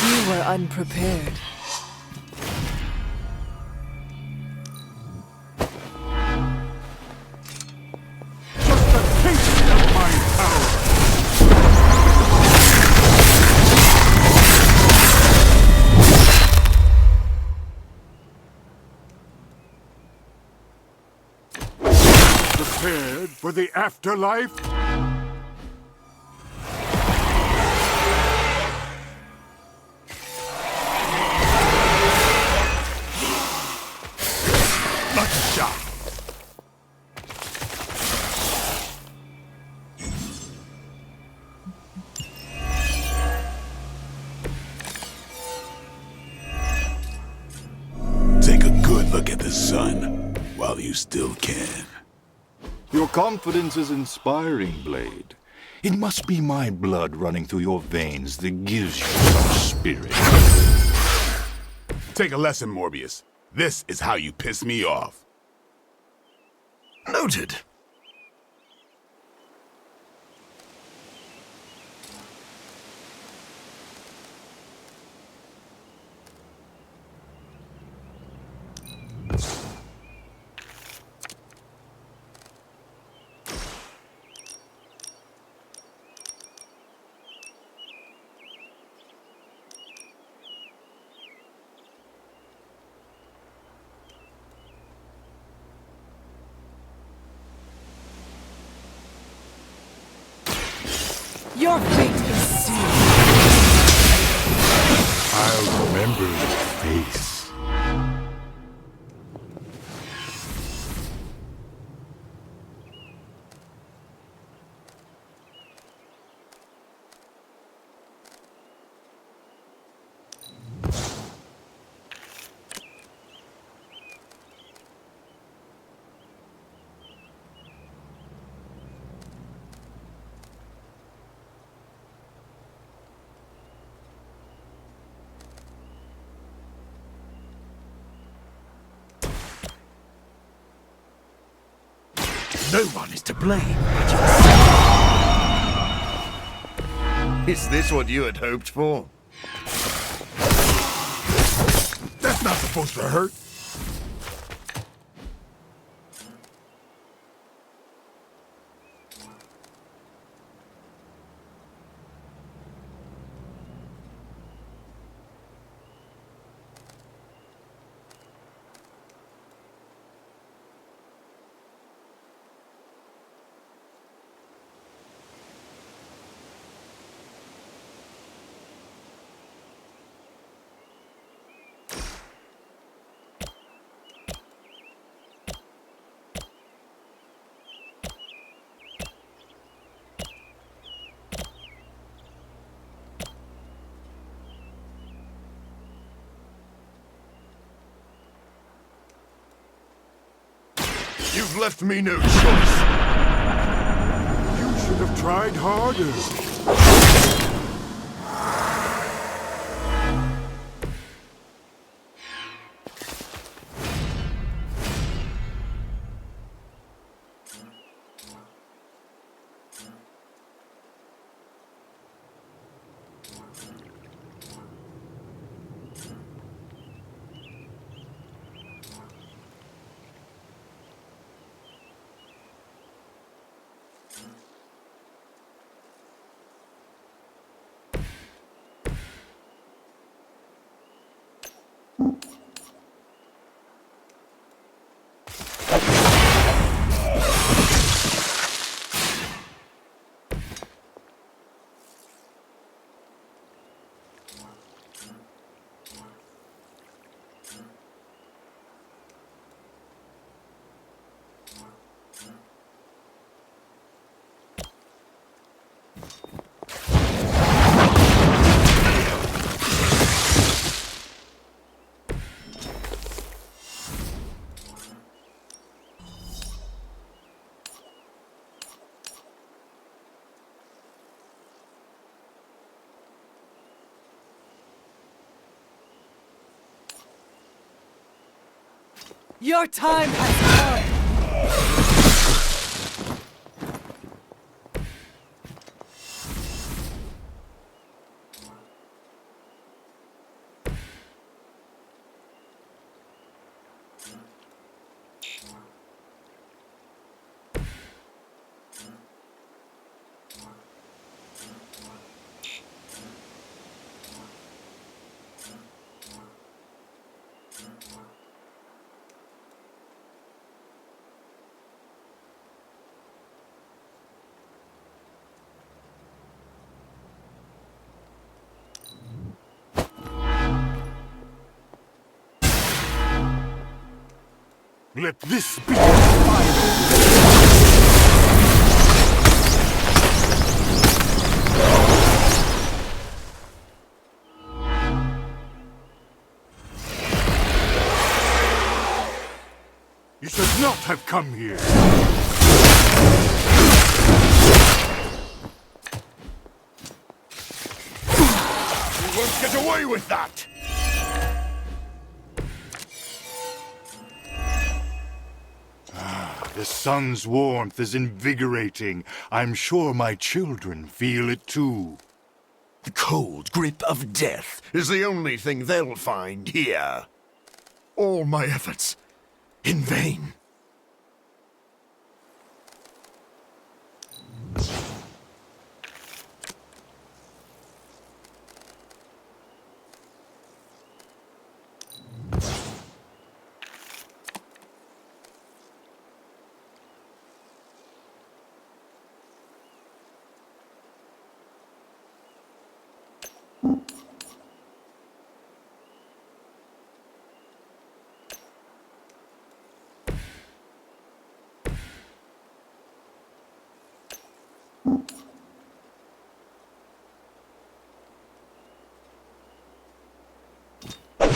You were unprepared. Prepared for the afterlife? Lucky shot. Take a good look at the sun while you still can. Your confidence is inspiring, Blade. It must be my blood running through your veins that gives you such spirit. Take a lesson, Morbius. This is how you piss me off. Noted. Your fate is sealed. I'll remember your face. No one is to blame but yourself. Is this what you had hoped for? That's not supposed to hurt. You've left me no choice. You should have tried harder. Your time has come! Let this be your final. You should not have come here. You won't get away with that! The sun's warmth is invigorating. I'm sure my children feel it too. The cold grip of death is the only thing they'll find here. All my efforts, in vain. Do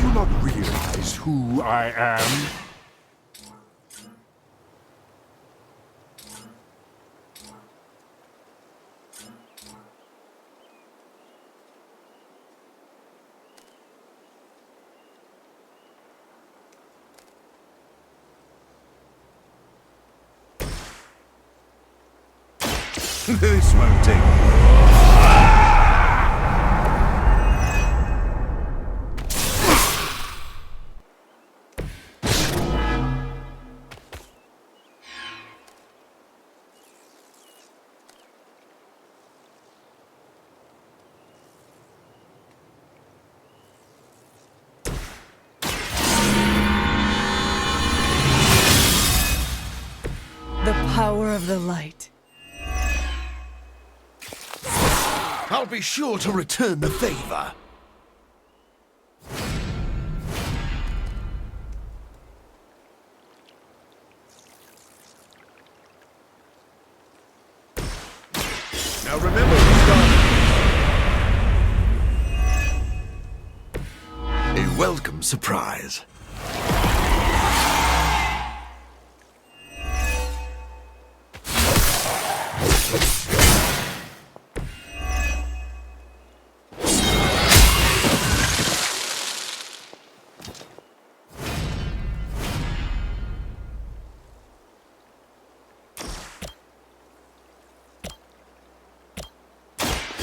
you not realize who I am? This won't take. The power of the light. I'll be sure to return the favor. Now remember, a welcome surprise.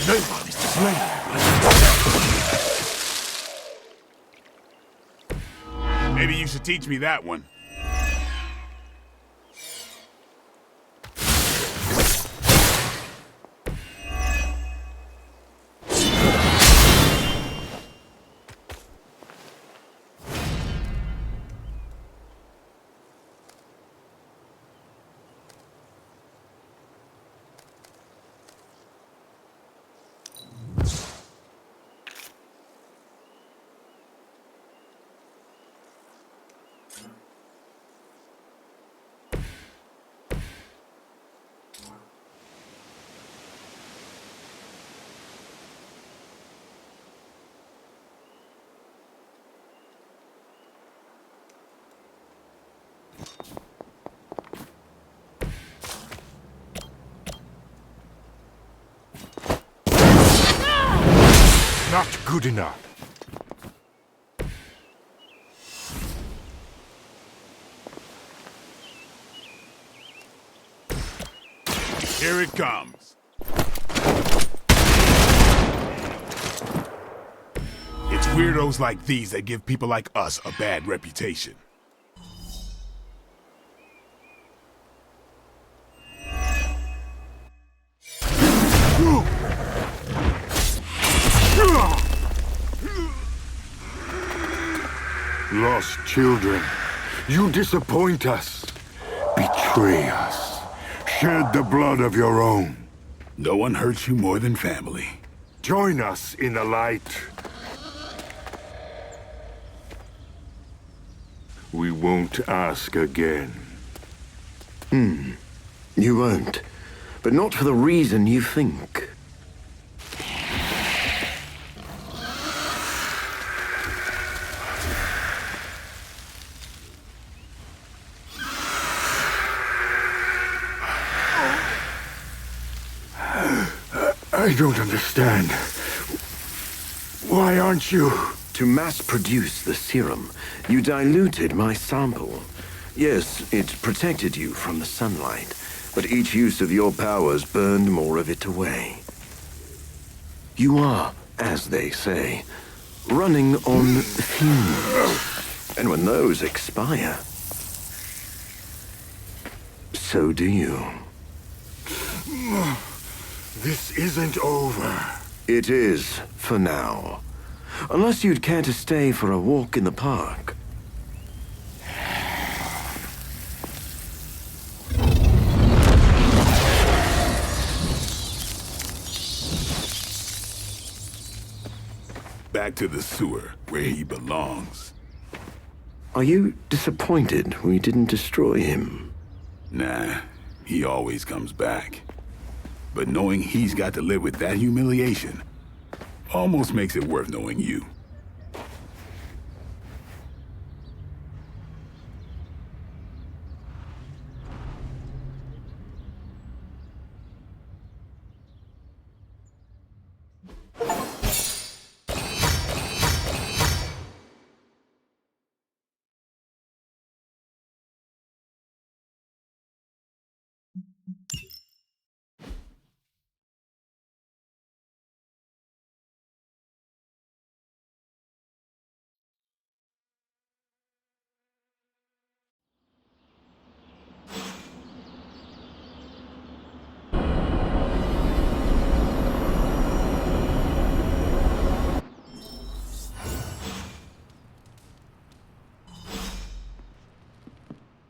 Nobody's to blame. Maybe you should teach me that one. Not good enough. Here it comes. It's weirdos like these that give people like us a bad reputation. Lost children, you disappoint us, betray us, shed the blood of your own. No one hurts you more than family. Join us in the light. We won't ask again. You won't. But not for the reason you think. I don't understand. Why aren't you? To mass-produce the serum, you diluted my sample. Yes, it protected you from the sunlight, but each use of your powers burned more of it away. You are, as they say, running on fumes. And when those expire, so do you. This isn't over. It is, for now. Unless you'd care to stay for a walk in the park. Back to the sewer, where he belongs. Are you disappointed we didn't destroy him? Nah, he always comes back. But knowing he's got to live with that humiliation almost makes it worth knowing you.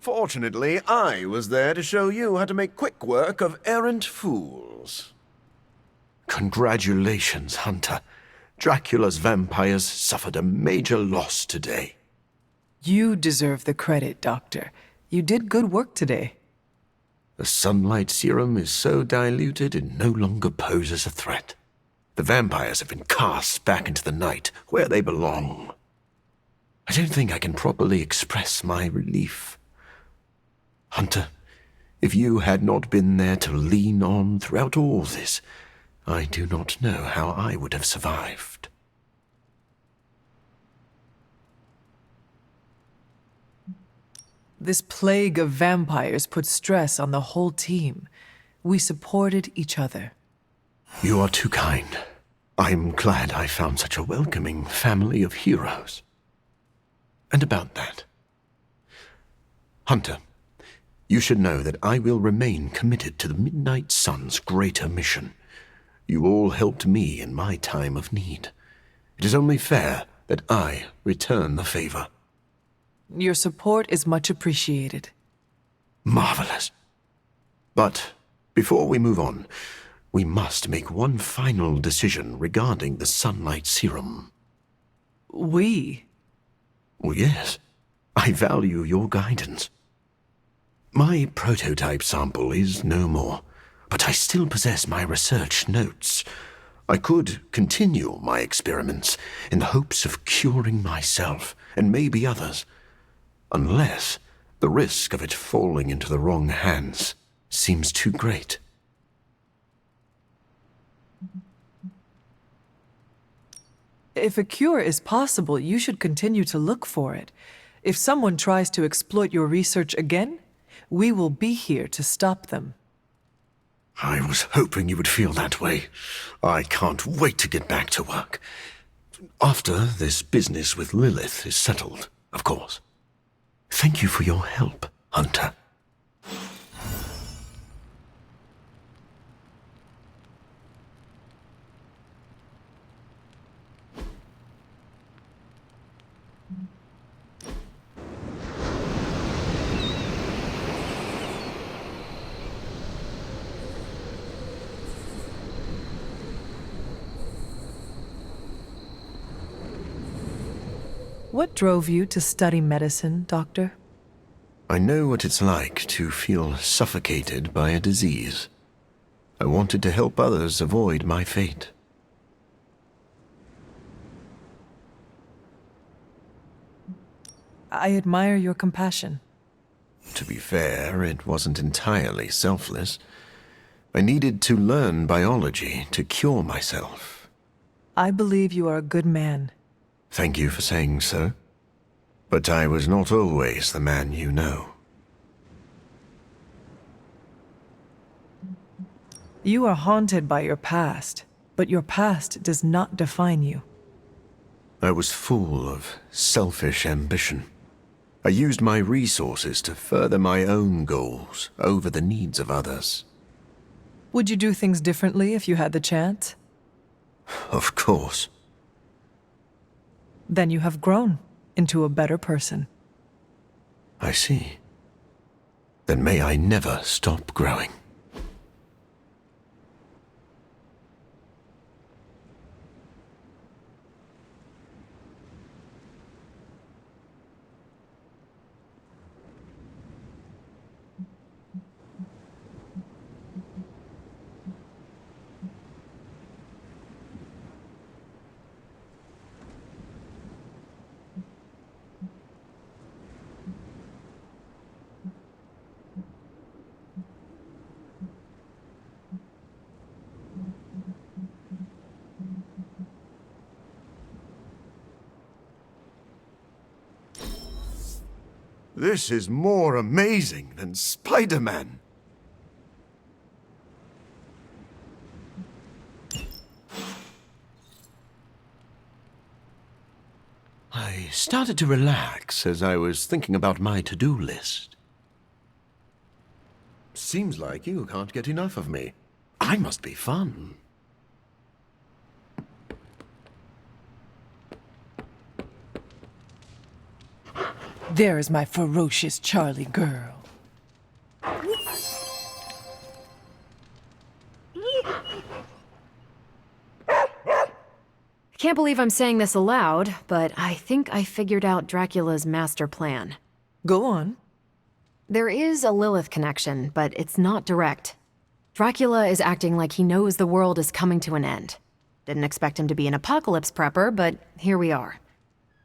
Fortunately, I was there to show you how to make quick work of errant fools. Congratulations, Hunter. Dracula's vampires suffered a major loss today. You deserve the credit, Doctor. You did good work today. The sunlight serum is so diluted it no longer poses a threat. The vampires have been cast back into the night, where they belong. I don't think I can properly express my relief. Hunter, if you had not been there to lean on throughout all this, I do not know how I would have survived. This plague of vampires put stress on the whole team. We supported each other. You are too kind. I'm glad I found such a welcoming family of heroes. And about that, Hunter, you should know that I will remain committed to the Midnight Sun's greater mission. You all helped me in my time of need. It is only fair that I return the favor. Your support is much appreciated. Marvelous. But before we move on, we must make one final decision regarding the sunlight serum. We? Well, yes. I value your guidance. My prototype sample is no more, but I still possess my research notes. I could continue my experiments in the hopes of curing myself and maybe others, unless the risk of it falling into the wrong hands seems too great. If a cure is possible, you should continue to look for it. If someone tries to exploit your research again, we will be here to stop them. I was hoping you would feel that way. I can't wait to get back to work. After this business with Lilith is settled, of course. Thank you for your help, Hunter. What drove you to study medicine, Doctor? I know what it's like to feel suffocated by a disease. I wanted to help others avoid my fate. I admire your compassion. To be fair, it wasn't entirely selfless. I needed to learn biology to cure myself. I believe you are a good man. Thank you for saying so. But I was not always the man you know. You are haunted by your past, but your past does not define you. I was full of selfish ambition. I used my resources to further my own goals over the needs of others. Would you do things differently if you had the chance? Of course. Then you have grown into a better person. I see. Then may I never stop growing. This is more amazing than Spider-Man. I started to relax as I was thinking about my to-do list. Seems like you can't get enough of me. I must be fun. There is my ferocious Charlie girl. Can't believe I'm saying this aloud, but I think I figured out Dracula's master plan. Go on. There is a Lilith connection, but it's not direct. Dracula is acting like he knows the world is coming to an end. Didn't expect him to be an apocalypse prepper, but here we are.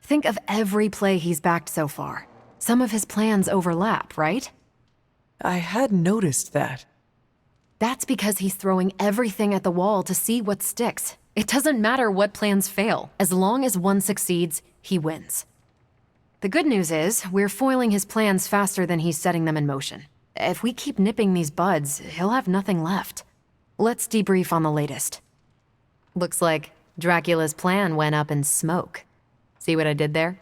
Think of every play he's backed so far. Some of his plans overlap, right? I had noticed that. That's because he's throwing everything at the wall to see what sticks. It doesn't matter what plans fail. As long as one succeeds, he wins. The good news is, we're foiling his plans faster than he's setting them in motion. If we keep nipping these buds, he'll have nothing left. Let's debrief on the latest. Looks like Dracula's plan went up in smoke. See what I did there?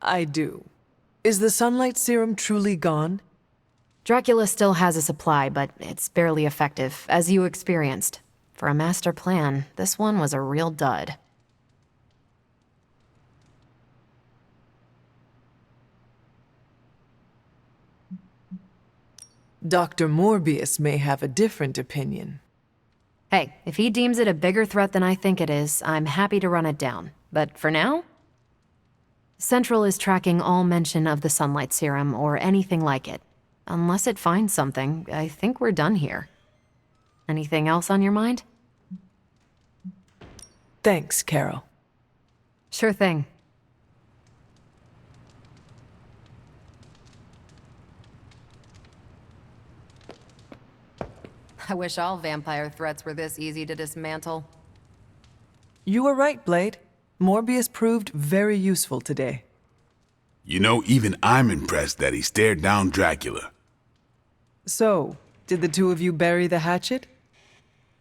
I do. Is the sunlight serum truly gone? Dracula still has a supply, but it's barely effective, as you experienced. For a master plan, this one was a real dud. Dr. Morbius may have a different opinion. Hey, if he deems it a bigger threat than I think it is, I'm happy to run it down. But for now, Central is tracking all mention of the sunlight serum or anything like it. Unless it finds something, I think we're done here. Anything else on your mind? Thanks, Carol. Sure thing. I wish all vampire threats were this easy to dismantle. You were right, Blade. Morbius proved very useful today. You know, even I'm impressed that he stared down Dracula. So, did the two of you bury the hatchet?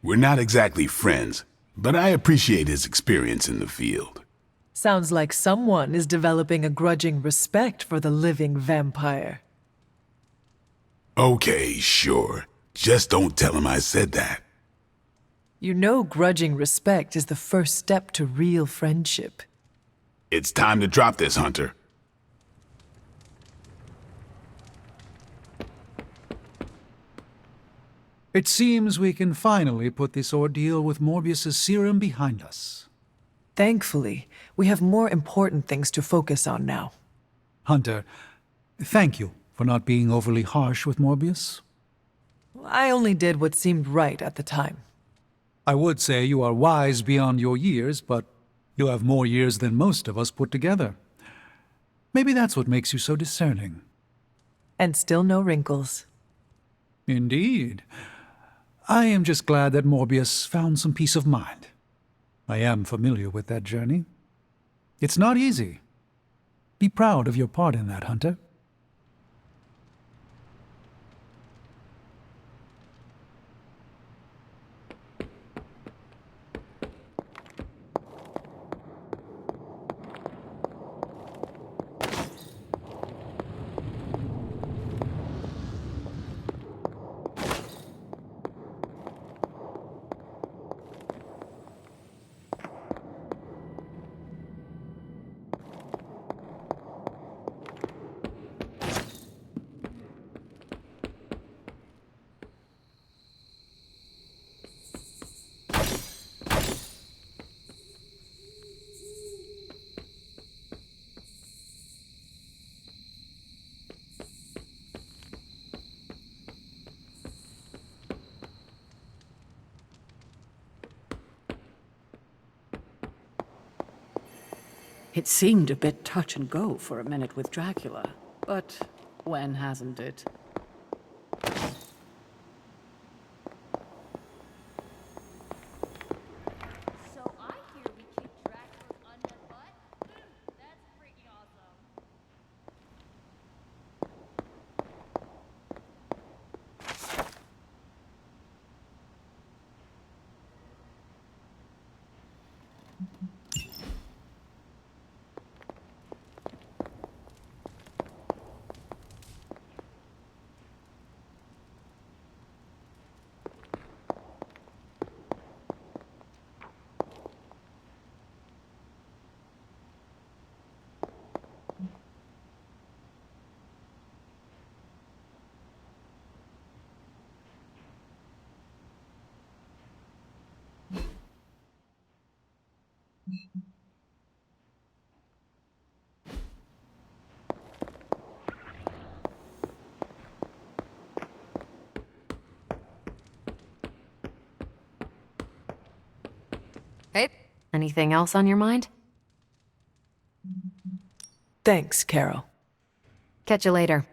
We're not exactly friends, but I appreciate his experience in the field. Sounds like someone is developing a grudging respect for the living vampire. Okay, sure. Just don't tell him I said that. You know grudging respect is the first step to real friendship. It's time to drop this, Hunter. It seems we can finally put this ordeal with Morbius's serum behind us. Thankfully, we have more important things to focus on now. Hunter, thank you for not being overly harsh with Morbius. I only did what seemed right at the time. I would say you are wise beyond your years, but you have more years than most of us put together. Maybe that's what makes you so discerning. And still no wrinkles. Indeed. I am just glad that Morbius found some peace of mind. I am familiar with that journey. It's not easy. Be proud of your part in that, Hunter. It seemed a bit touch and go for a minute with Dracula, but when hasn't it? So I hear we kicked Dracula's undead butt? That's freaking awesome. Hey, anything else on your mind? Thanks, Carol. Catch you later.